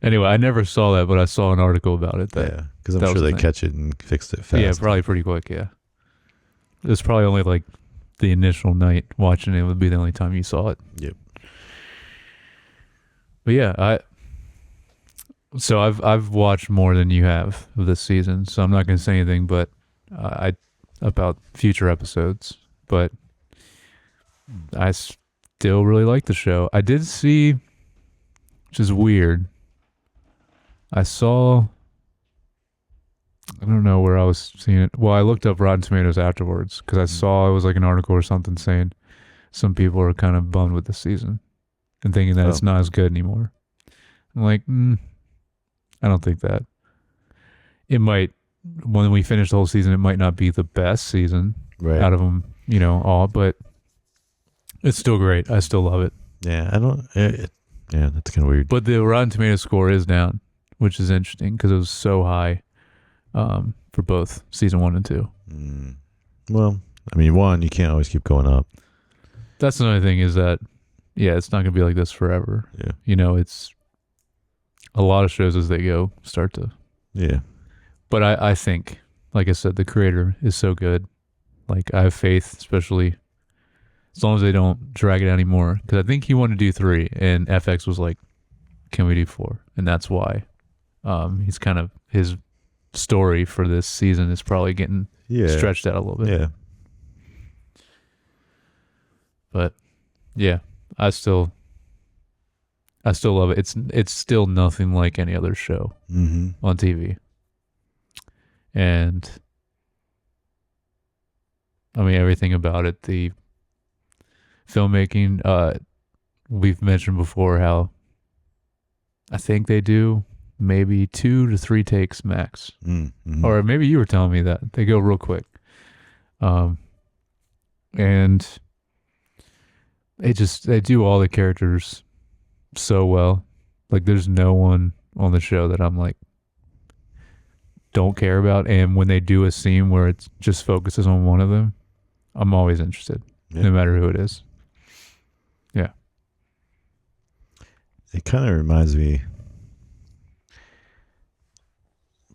Anyway, I never saw that, but I saw an article about it that Because I'm That sure was the they thing. catch it and fixed it fast. Yeah, probably pretty quick. Yeah, it was probably only like the initial night watching it would be the only time you saw it. Yep. But yeah, I've watched more than you have of this season, so I'm not going to say anything, but I about future episodes. But I still really like the show. I did see, which is weird. I saw. I don't know where I was seeing it. Well, I looked up Rotten Tomatoes afterwards because I saw it was like an article or something saying some people are kind of bummed with the season and thinking that it's not as good anymore. I'm like, I don't think that. It might, when we finish the whole season, it might not be the best season out of them, all, but it's still great. I still love it. Yeah, I don't. Yeah, that's kind of weird. But the Rotten Tomatoes score is down, which is interesting because it was so high for both season 1 and 2. Well, I mean, 1, you can't always keep going up. That's another thing is that, it's not going to be like this forever. Yeah. It's a lot of shows as they go start to. Yeah. But I think, like I said, the creator is so good. Like, I have faith, especially as long as they don't drag it out anymore. Because I think he wanted to do 3, and FX was like, can we do 4? And that's why he's kind of, his story for this season is probably getting stretched out a little bit. Yeah. But, yeah, I still love it. It's still nothing like any other show on TV. And I mean, everything about it, the filmmaking, we've mentioned before how I think they do maybe 2 to 3 takes max. Or maybe you were telling me that they go real quick. And they do all the characters so well. Like, there's no one on the show that I'm like don't care about, and when they do a scene where it just focuses on one of them, I'm always interested, no matter who it is. Yeah. It kind of reminds me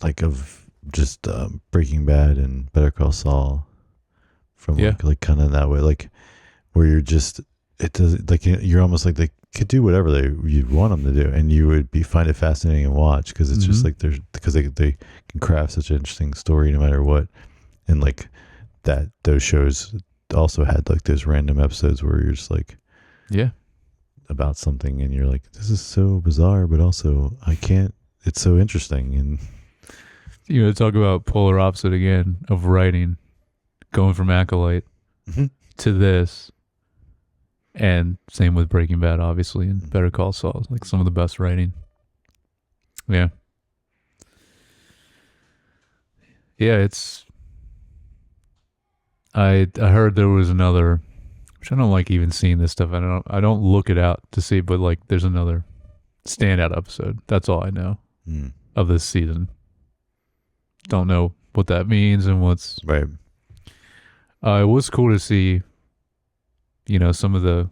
like of just Breaking Bad and Better Call Saul from like kind of that way, like where you're just, it does, like you're almost like they could do whatever you'd want them to do, and you would find it fascinating and watch because it's just like because they can craft such an interesting story no matter what. And like that, those shows also had like those random episodes where you're just like about something and you're like, this is so bizarre, but also it's so interesting. And talk about polar opposite again of writing, going from Acolyte to this. And same with Breaking Bad, obviously, and Better Call Saul. Like some of the best writing. Yeah. Yeah, it's... I heard there was another... Which I don't like even seeing this stuff. I don't look it out to see, but like there's another standout episode. That's all I know of this season. Don't know what that means and what's... Right. It was cool to see... some of the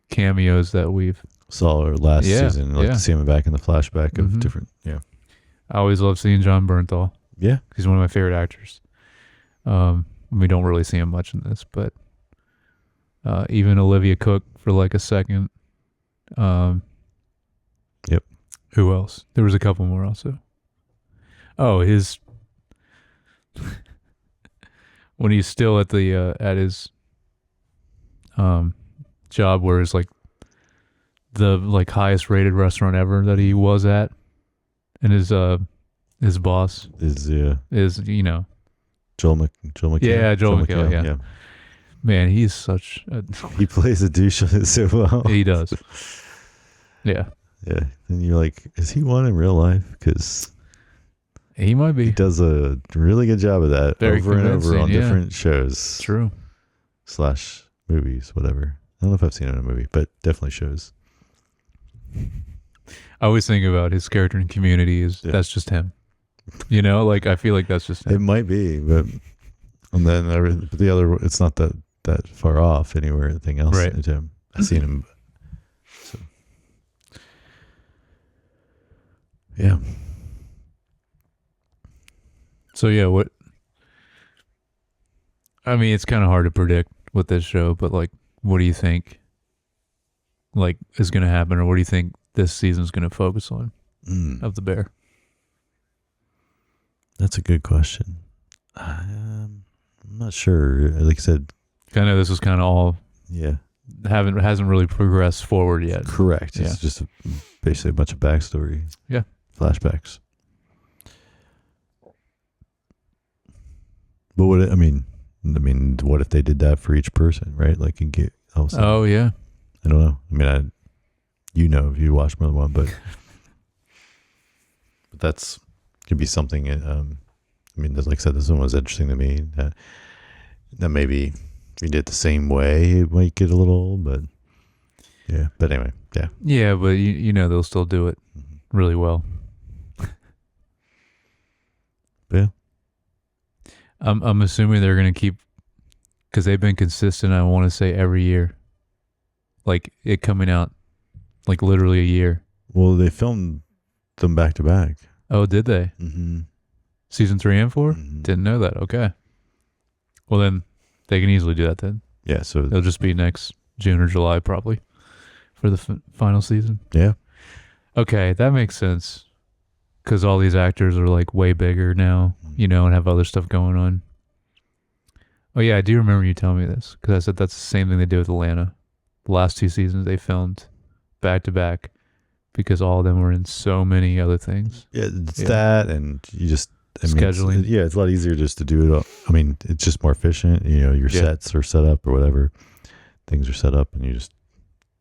cameos that we've saw last season, like to see him back in the flashback of different. Yeah, I always love seeing John Bernthal. Yeah, he's one of my favorite actors. We don't really see him much in this, but even Olivia Cook for like a second. Yep. Who else? There was a couple more also. Oh, his when he's still at the at his job where it's like the like highest rated restaurant ever that he was at, and his boss is Joel McHale. Yeah, Joel McHale. Yeah. Man, he's such a he plays a douche on it so well. He does. Yeah. And you're like, is he one in real life? Because he might be. He does a really good job of that over and over on different shows. True. / movies, whatever. I don't know if I've seen it in a movie, but definitely shows. I always think about his character in Community that's just him. Like I feel like that's just him. It might be, but and then the other, it's not that far off anywhere. Anything else? Right. Into him. I've seen him. So. Yeah. So yeah, what I mean, it's kind of hard to predict with this show, but like, what do you think like is going to happen, or what do you think this season's going to focus on of the Bear? That's a good question. I'm not sure. Like I said, I know this is kind of all hasn't really progressed forward yet. Correct. Yeah. It's just basically a bunch of backstory. Yeah. Flashbacks. But what I mean, what if they did that for each person, right? Like, and get. Oh yeah. I don't know. I mean, if you watch more than one, but that's could be something. Like I said, this one was interesting to me. That maybe if you did it the same way, it might get a little old, but yeah. But anyway, yeah. Yeah, but they'll still do it really well. Yeah. I'm assuming they're gonna keep, because they've been consistent. I want to say every year, like it coming out, like literally a year. Well, they filmed them back to back. Oh, did they? Mm-hmm. Season 3 and 4? Mm-hmm. Didn't know that. Okay. Well, then they can easily do that then. Yeah, so it'll just be next June or July probably for the final season. Yeah. Okay, that makes sense. Because all these actors are like way bigger now, and have other stuff going on. Oh yeah, I do remember you telling me this, because I said that's the same thing they did with Atlanta. The last 2 seasons they filmed back to back because all of them were in so many other things. Yeah, it's that, and you just scheduling. It's a lot easier just to do it all. I mean, it's just more efficient. Your sets are set up or whatever. Things are set up, and you just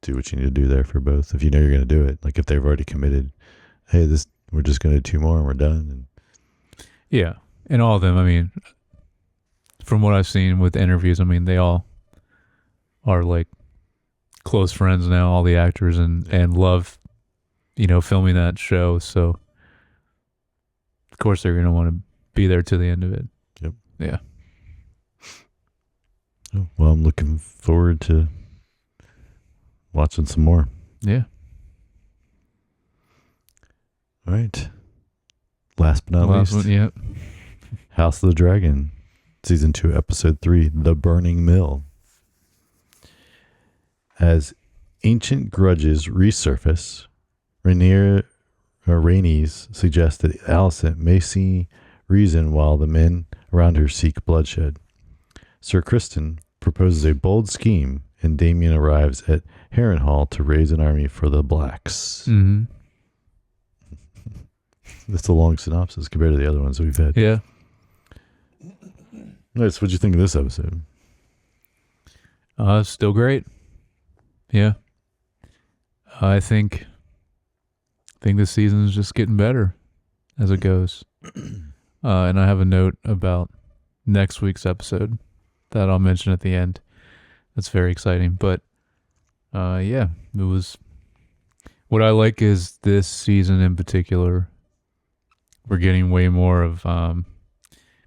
do what you need to do there for both. If you know you're going to do it, like if they've already committed, hey, we're just going to do 2 more and we're done. And yeah, and all of them. I mean, from what I've seen with interviews, I mean, they all are like close friends now, all the actors, and love, filming that show. So of course they're going to want to be there to the end of it. Yep. Yeah. Oh, well, I'm looking forward to watching some more. Yeah. All right. Last but not least. One, yeah. House of the Dragon, Season 2, Episode 3, The Burning Mill. As ancient grudges resurface, Rhaenys suggests that Alicent may see reason while the men around her seek bloodshed. Sir Criston proposes a bold scheme, and Damien arrives at Harrenhal to raise an army for the Blacks. Mm-hmm. That's a long synopsis compared to the other ones we've had. Yeah. Nice. What'd you think of this episode? Still great. Yeah. I think this season is just getting better as it goes. And I have a note about next week's episode that I'll mention at the end. That's very exciting. But yeah, it was. What I like is this season in particular, we're getting way more of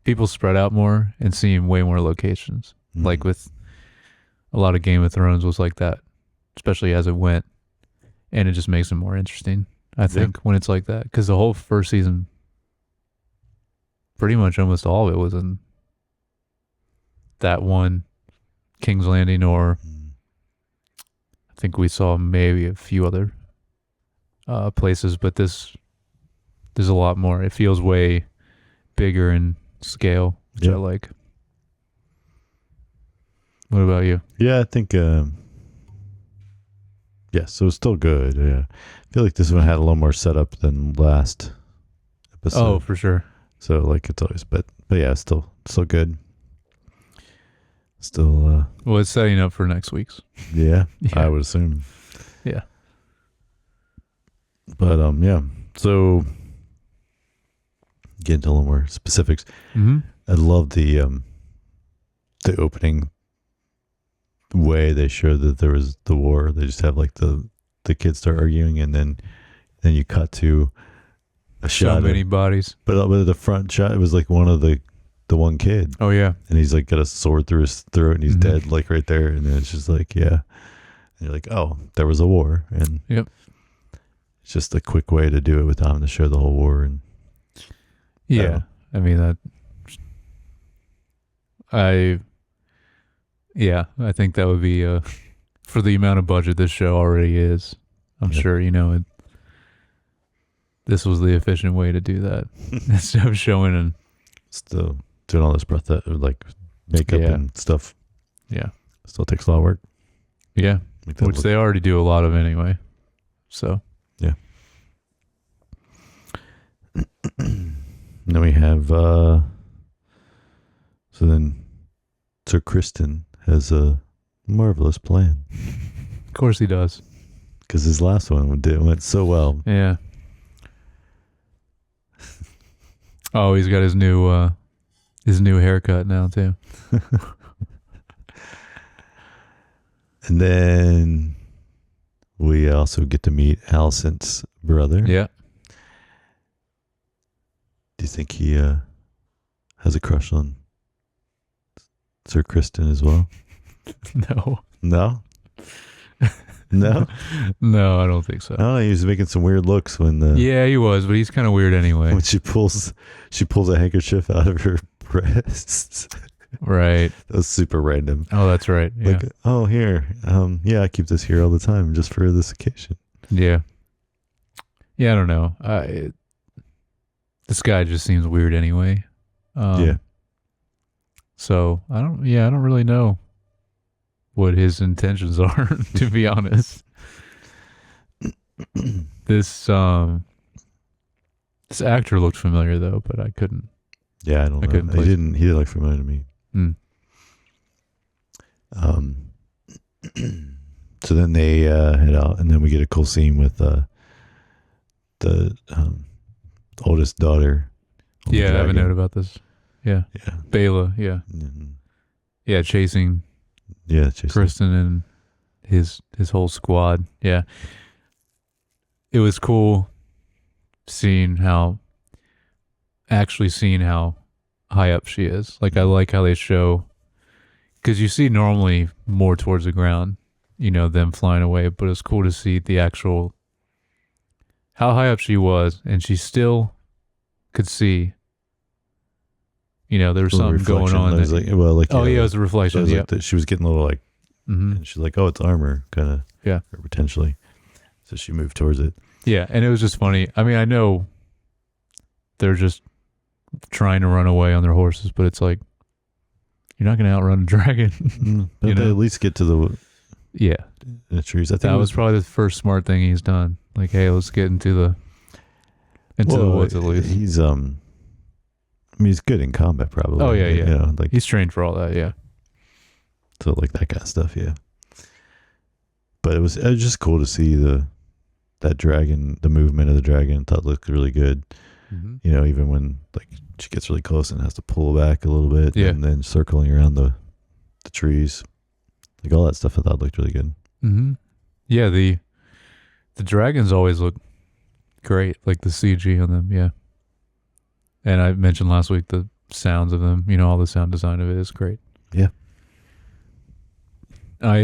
people spread out more and seeing way more locations. Mm-hmm. Like with a lot of Game of Thrones was like that, especially as it went. And it just makes it more interesting, I think, when it's like that. Because the whole first season, pretty much almost all of it was in that one King's Landing, or I think we saw maybe a few other places, but there's a lot more. It feels way bigger in scale, which I like. What about you? Yeah, I think so it's still good. Yeah, I feel like this one had a little more setup than last episode. Oh, for sure. So like it's always, but yeah, still good. Still. Well, it's setting up for next week's. Yeah, I would assume. Yeah. But yeah. So get into a little more specifics. Mm-hmm. I love the opening way they show that there was the war. They just have like the kids start arguing, and then you cut to a shot. So many bodies. But with the front shot, it was like one of the one kid. Oh yeah. And he's like got a sword through his throat, and he's dead, like right there. And then it's just like, yeah. And you're like, oh, there was a war, and it's just a quick way to do it without having to show the whole war. And yeah, I mean I think that would be for the amount of budget this show already is. I'm sure this was the efficient way to do that instead of showing and still doing all this like makeup and stuff. Yeah, still takes a lot of work. Yeah, which they already do a lot of anyway. So yeah. Then we have so then Sir Kristen has a marvelous plan. Of course he does, because his last one went so well. Yeah. Oh, he's got his new haircut now too. And then we also get to meet Allison's brother. Yeah. Do you think he has a crush on Sir Kristen as well? No. No? No? No, I don't think so. I don't know. He was making some weird looks when yeah, he was, but he's kind of weird anyway. When she pulls a handkerchief out of her breasts. Right. That was super random. Oh, that's right. Yeah. Like, oh, here. Yeah, I keep this here all the time just for this occasion. Yeah. Yeah, I don't know. This guy just seems weird anyway. Yeah. So I don't really know what his intentions are, to be honest. This actor looked familiar though, but I couldn't. Yeah, I don't know. He didn't look familiar to me. So then they head out, and then we get a cool scene with the oldest daughter. Yeah, I have a note about this. Yeah. Yeah. Bela, yeah. Mm-hmm. Yeah, chasing Kristen and his whole squad. Yeah. It was cool seeing how high up she is. Like, I like how they show, because you see normally more towards the ground, them flying away, but it's cool to see the actual, how high up she was, and she still could see, there was something going on. It was it was a reflection. Yeah. She was getting a little like, and she's like, oh, it's armor, kind of. Yeah. Or potentially. So she moved towards it. Yeah, and it was just funny. I mean, I know they're just trying to run away on their horses, but it's like, you're not going to outrun a dragon. But they at least get to the trees. I think that was probably the first smart thing he's done. Like, hey, let's get into the woods at least. He's he's good in combat probably. Oh yeah. Like he's trained for all that. Yeah. So like that kind of stuff. Yeah. But it was just cool to see that dragon, the movement of the dragon. I thought it looked really good. Mm-hmm. Even when like she gets really close and has to pull back a little bit, and then circling around the trees, like all that stuff, I thought looked really good. Mm-hmm. Yeah, the dragons always look great, like the CG on them. Yeah, and I mentioned last week the sounds of them. All the sound design of it is great. Yeah, I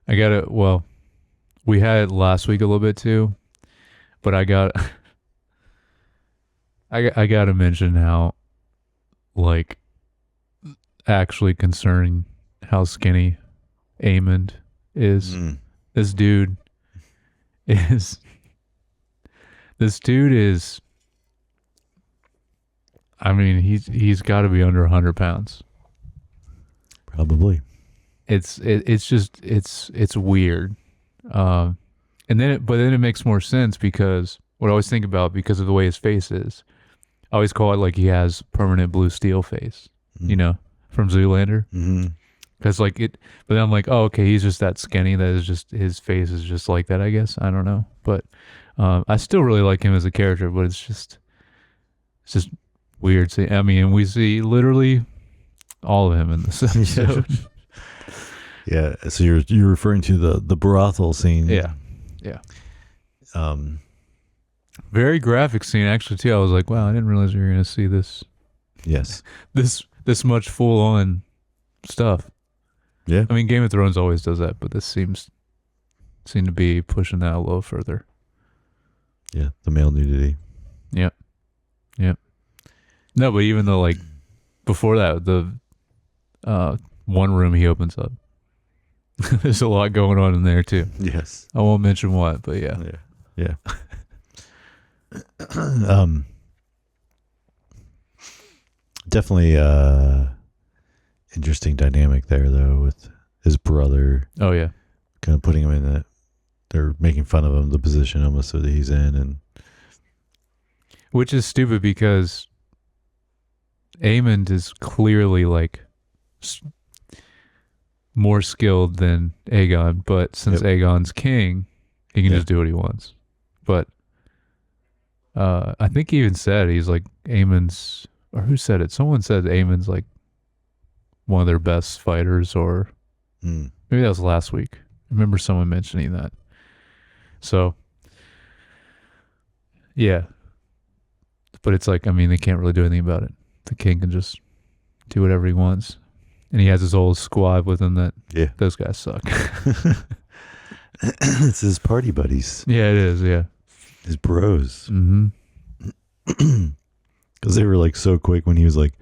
got it. Well, we had it last week a little bit too, but I got to mention how, like, actually concerning how skinny Aemond is. This dude is. I mean, he's got to be under 100 pounds. Probably. It's weird, and then it makes more sense because what I always think about, because of the way his face is, I always call it like he has permanent blue steel face, from Zoolander. Because like it, but then I'm like, oh, okay, he's just that skinny. That is just, his face is just like that, I guess. I don't know, but I still really like him as a character. But it's just weird. I mean, we see literally all of him in this episode. Yeah, so you're referring to the brothel scene. Yeah. Very graphic scene actually too. I was like, wow, I didn't realize we were gonna see this. Yes. This much full on stuff. Yeah. I mean, Game of Thrones always does that, but this seem to be pushing that a little further. Yeah, the male nudity. Yep. No, but even the like before that, the one room he opens up. There's a lot going on in there too. Yes. I won't mention what, but yeah. Yeah. Definitely interesting dynamic there though with his brother. Oh yeah. Kind of putting him in that they're making fun of him, the position almost that he's in, and which is stupid because Aemond is clearly like more skilled than Aegon, but since Aegon's king, he can just do what he wants. But I think he even said he's like Aemond's, or who said it? Someone said Aemond's like one of their best fighters, or maybe that was last week. I remember someone mentioning that. So, yeah. But it's like, I mean, they can't really do anything about it. The king can just do whatever he wants. And he has his whole squad with him that those guys suck. It's his party buddies. Yeah, it is, yeah. His bros. Mm-hmm. Because they were like so quick when he was like,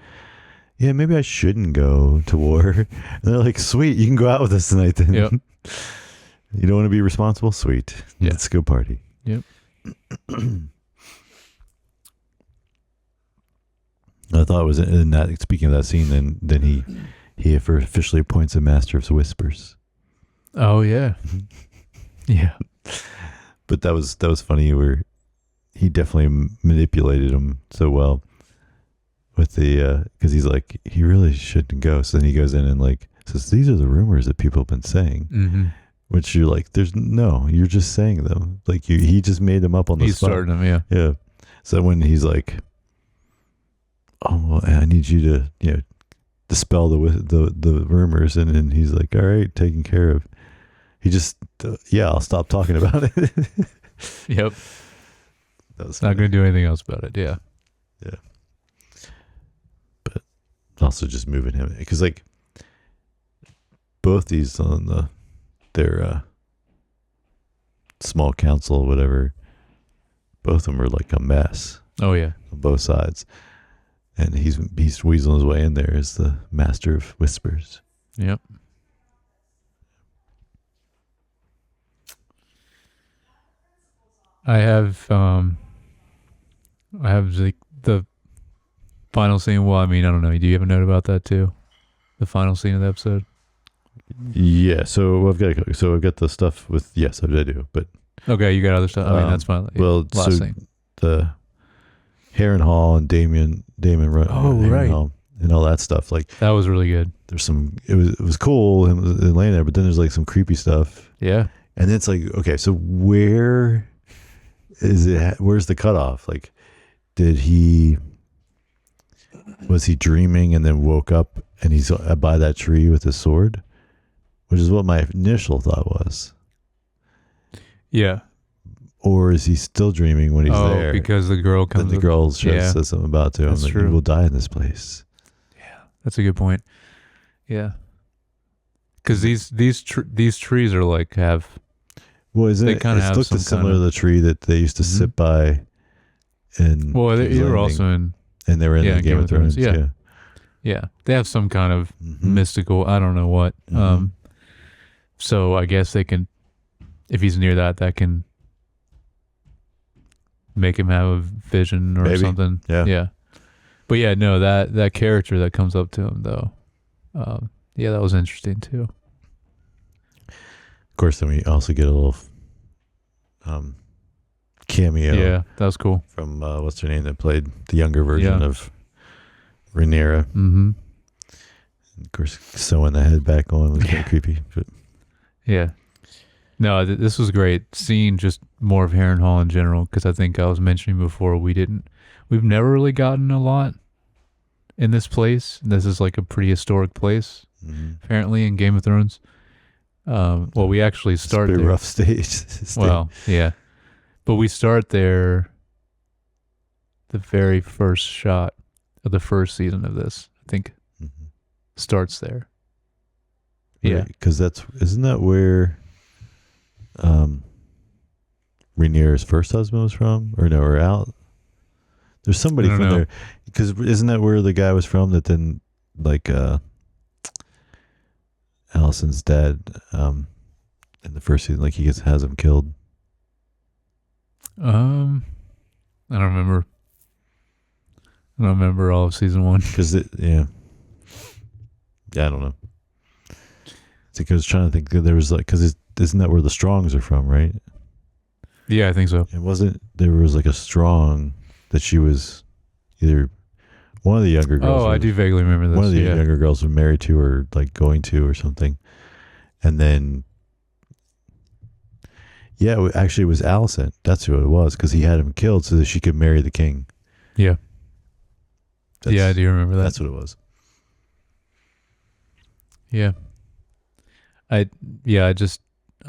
yeah, maybe I shouldn't go to war. And they're like, sweet, you can go out with us tonight then. Yep. You don't want to be responsible? Sweet. Yeah. Let's go party. Yep. I thought it was in that, speaking of that scene, then he officially appoints a Master of Whispers. Oh, yeah. Yeah. But that was funny where he definitely manipulated him so well with the, because he's like, he really shouldn't go. So then he goes in and like says, these are the rumors that people have been saying. Mm-hmm. Which you're like, you're just saying them. Like he just made them up on the spot. He started them, yeah. Yeah. So when he's like, oh, well, I need you to, dispel the rumors. And then he's like, all right, taken care of. He just, I'll stop talking about it. Yep. That was not going to do anything else about it. Yeah. Yeah. But also just moving him. Because like both these on their small council, whatever, both of them are like a mess. Oh yeah, on both sides, and he's weaseling his way in there as the Master of Whispers. Yep. I have the final scene. Well, I mean, I don't know. Do you have a note about that too? The final scene of the episode. Yeah, so I've got the stuff with I do, but okay, you got other stuff. I mean, that's fine. Well, last so scene. The Harrenhal and Damon, right, and all that stuff. Like that was really good. There's some. It was cool him laying there, but then there's like some creepy stuff. Yeah, and then it's like, okay, so where is it? Where's the cutoff? Like, was he dreaming and then woke up and he's by that tree with his sword? Which is what my initial thought was. Yeah. Or is he still dreaming when he's there? Oh, because the girl comes. Then the girl says something about to him. That's true. He will die in this place. Yeah, that's a good point. Yeah. Because these trees are like have. Well, isn't it? It looked similar to the tree that they used to sit by. And they were also in. And they were in the Game of Thrones. Yeah, they have some kind of mystical. I don't know what. So I guess they can, if he's near that can make him have a vision or something. Yeah. But yeah, no, that character that comes up to him though, that was interesting too. Of course, then we also get a little cameo. Yeah, that was cool. From what's her name that played the younger version of Rhaenyra. Mm-hmm. Of course, sewing the head back on was kind of creepy. But. Yeah. No, this was great. Seeing just more of Harrenhal in general, because I think I was mentioning before, we've never really gotten a lot in this place. This is like a pretty historic place, apparently, in Game of Thrones. Well, we actually start there. It's a rough stage. Well, yeah. But we start there the very first shot of the first season of this, I think, starts there. Yeah, because isn't that where Rhaenyra's first husband was from, or no, or out? There's somebody I don't from know. there, because isn't that where the guy was from that then, like, Allison's dad, in the first season, like, has him killed. I don't remember. I don't remember all of season 1. Because yeah, I don't know. It's like I was trying to think that there was like, because isn't that where the Strongs are from, right? Yeah, I think so. It wasn't. There was like a Strong that she was either one of the younger girls. Oh, I do vaguely remember this. One of the yeah. younger girls was married to or like going to or something, and then yeah, actually it was Allison. That's who it was, because he had him killed so that she could marry the king. Yeah. Yeah, I do remember that. That's what it was. Yeah. I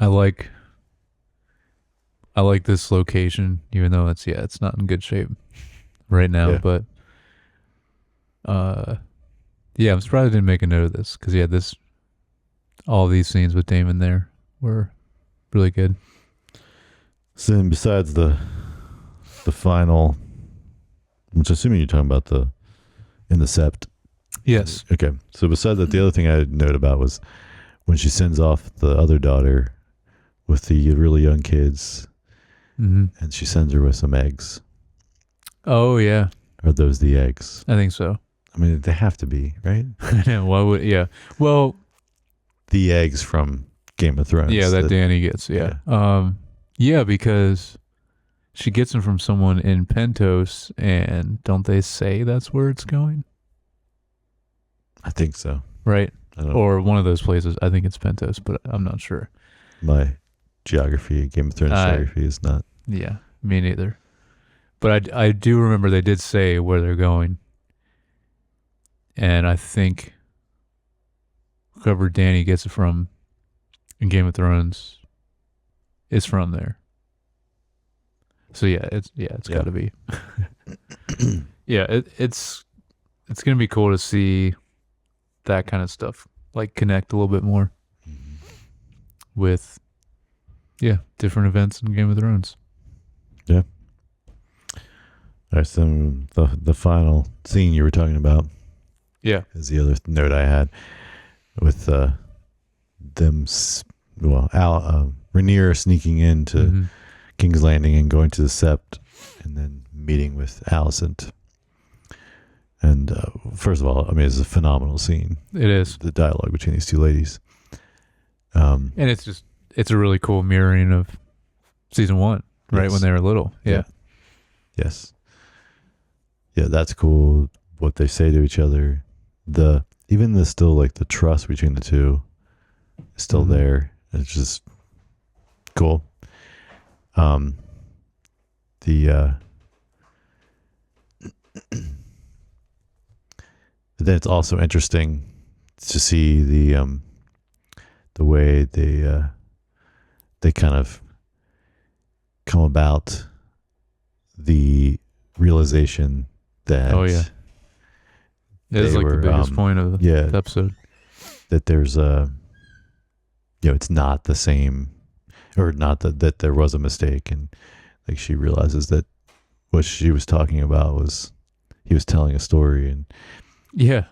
like this location, even though it's not in good shape right now. Yeah. But I'm surprised I didn't make a note of this, because all these scenes with Damon there were really good. So then, besides the final, which assuming you're talking about in the sept. Yes. Okay. So besides that, the other thing I note about was when she sends off the other daughter with the really young kids, Mm-hmm. and she sends her with some eggs. Oh yeah, Are those the eggs? I think so. I mean, they have to be, right? Why would? Yeah. Well, The eggs from Game of Thrones. yeah, that Danny gets. Yeah. Yeah, because she gets them from someone in Pentos, and don't they say that's where it's going? I think so. Right. I don't Or one of those places. I think it's Pentos, but I'm not sure. My geography, Game of Thrones geography is not. Yeah, me neither. But I do remember they did say where they're going. And I think whoever Danny gets it from in Game of Thrones is from there. So it's got to be. Yeah, it's going to be cool to see that kind of stuff, like connect a little bit more with different events in Game of Thrones. Yeah. All right, so the final scene you were talking about. Yeah. Is the other note I had with them. Rhaenyra sneaking into King's Landing and going to the Sept, and then meeting with Alicent. And first of all, I mean, it's a phenomenal scene. It is. The dialogue between these two ladies. And it's a really cool mirroring of season 1, right? Yes. When they were little. Yeah. Yes. Yeah, that's cool. What they say to each other. Even the still like the trust between the two is still there. It's just cool. But then it's also interesting to see the way they kind of come about the realization that It is like the biggest point of the episode. That there's it's not the same, or not that there was a mistake, and like she realizes that what she was talking about was he was telling a story, and this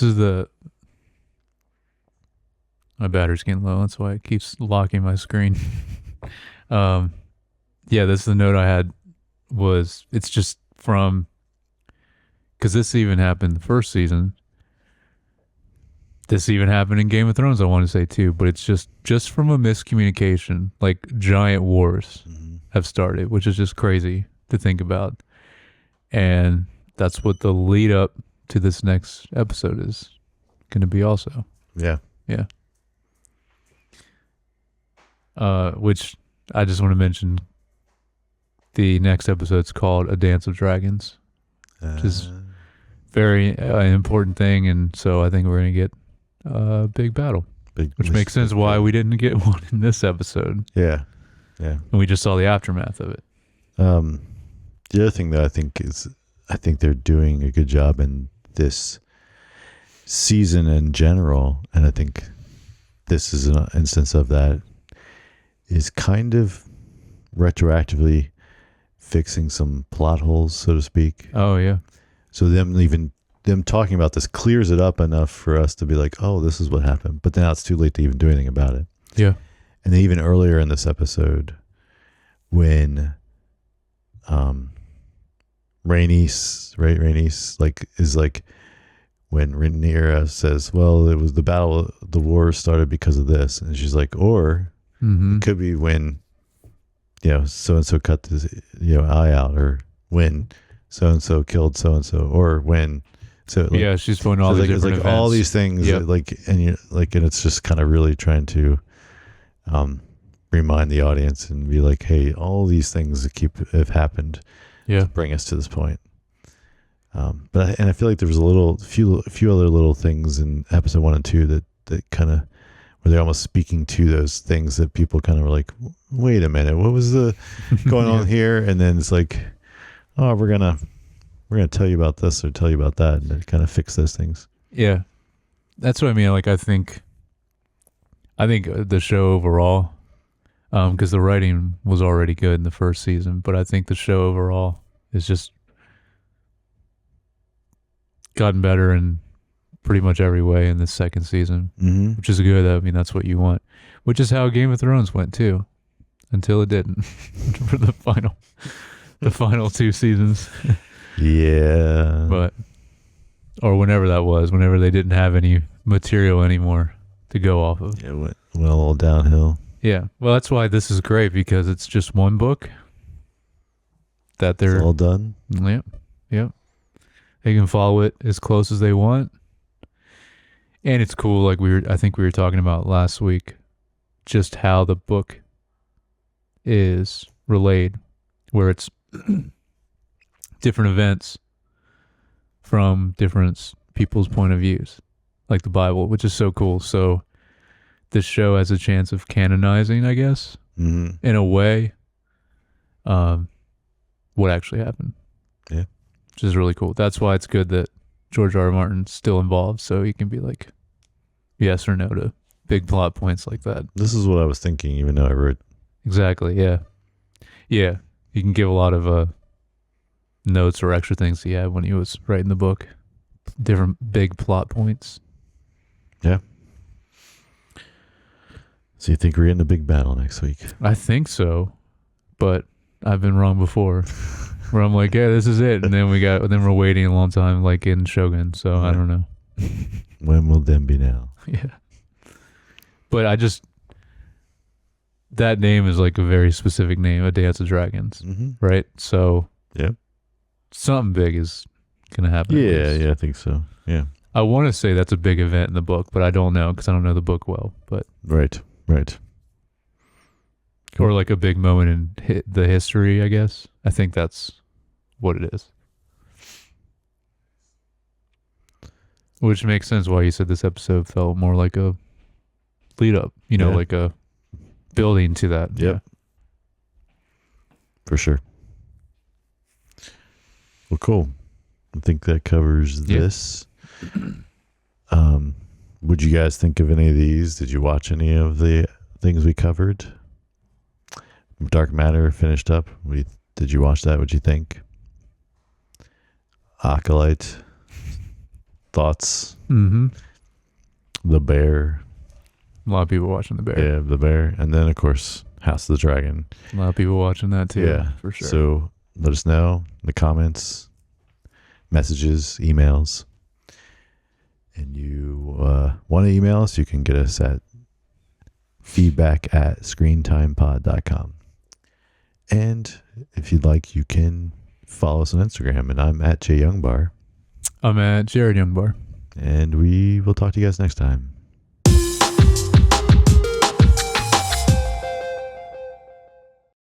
is my battery's getting low. That's why it keeps locking my screen. That's the note I had. It's just from, because this even happened the first season. This even happened in Game of Thrones, I want to say too, but it's just from a miscommunication, like giant wars have started, which is just crazy to think about. And that's what the lead up to this next episode is going to be also. Yeah. Yeah. Which I just want to mention, the next episode's called A Dance of Dragons, which is very important thing. And so I think we're going to get a big battle, which makes sense why we didn't get one in this episode. Yeah. Yeah. And we just saw the aftermath of it. The other thing that I think they're doing a good job in this season in general, and I think this is an instance of that, is kind of retroactively fixing some plot holes, so to speak. Oh yeah. So them talking about this clears it up enough for us to be like, oh, this is what happened. But now it's too late to even do anything about it. Yeah. And then even earlier in this episode, when Rhaenys like is like, when Rhaenyra says, well, it was the war started because of this. And she's like, or it could be when, so-and-so cut his, eye out, or when so-and-so killed so-and-so, or when, yeah, she's pointing all these different events. All these things, Yep. and it's just kind of really trying to remind the audience and be like, hey, all these things have happened to bring us to this point. But I feel like there was a few other little things in episode 1 and 2 that kind of, where they're almost speaking to those things that people kind of were like, wait a minute, what was the going on here? And then it's like, oh, we're gonna tell you about this or tell you about that, and it kind of fix those things. Yeah, that's what I mean. Like, I think the show overall, because the writing was already good in the first season, but I think the show overall is just gotten better in pretty much every way in the second season, which is good. I mean, that's what you want, which is how Game of Thrones went too, until it didn't for the final 2 seasons. Yeah. Or whenever that was, whenever they didn't have any material anymore to go off of. Yeah, went all downhill. Yeah. Well, that's why this is great, because it's just one book that they're it's all done. Yep. Yep. They can follow it as close as they want. And it's cool, like I think we were talking about last week, just how the book is relayed, where it's different events from different people's point of views, like the Bible, which is so cool. So this show has a chance of canonizing, I guess, in a way, what actually happened. Yeah. Which is really cool. That's why it's good that George R. R. Martin's still involved, so he can be like yes or no to big plot points like that. This is what I was thinking, even though I wrote. Exactly, yeah. Yeah, you can give a lot of notes or extra things he had when he was writing the book. Different big plot points. Yeah. So you think we're in a big battle next week? I think so, but I've been wrong before. Where I'm like, yeah, this is it, and then we're waiting a long time, like in Shogun. So I don't know. When will them be now? Yeah. But that name is like a very specific name, A Dance of Dragons, right? So yeah, something big is gonna happen. Yeah, I think so. Yeah. I want to say that's a big event in the book, but I don't know because I don't know the book well. But right. Cool. Or like a big moment in the history, I guess. I think that's what it is. Which makes sense why you said this episode felt more like a lead up, like a building to that. Yep. Yeah. For sure. Well, cool. I think that covers this. Would you guys think of any of these? Did you watch any of the things we covered? Dark Matter finished up. Did you watch that? What'd you think? Acolyte. Thoughts? The Bear. A lot of people watching The Bear. Yeah, The Bear. And then, of course, House of the Dragon. A lot of people watching that too. Yeah, for sure. So let us know in the comments, messages, emails. And you want to email us, you can get us at feedback@screentimepod.com. And if you'd like, you can follow us on Instagram. And I'm at JYoungBar. I'm at Jered Youngbar. And we will talk to you guys next time.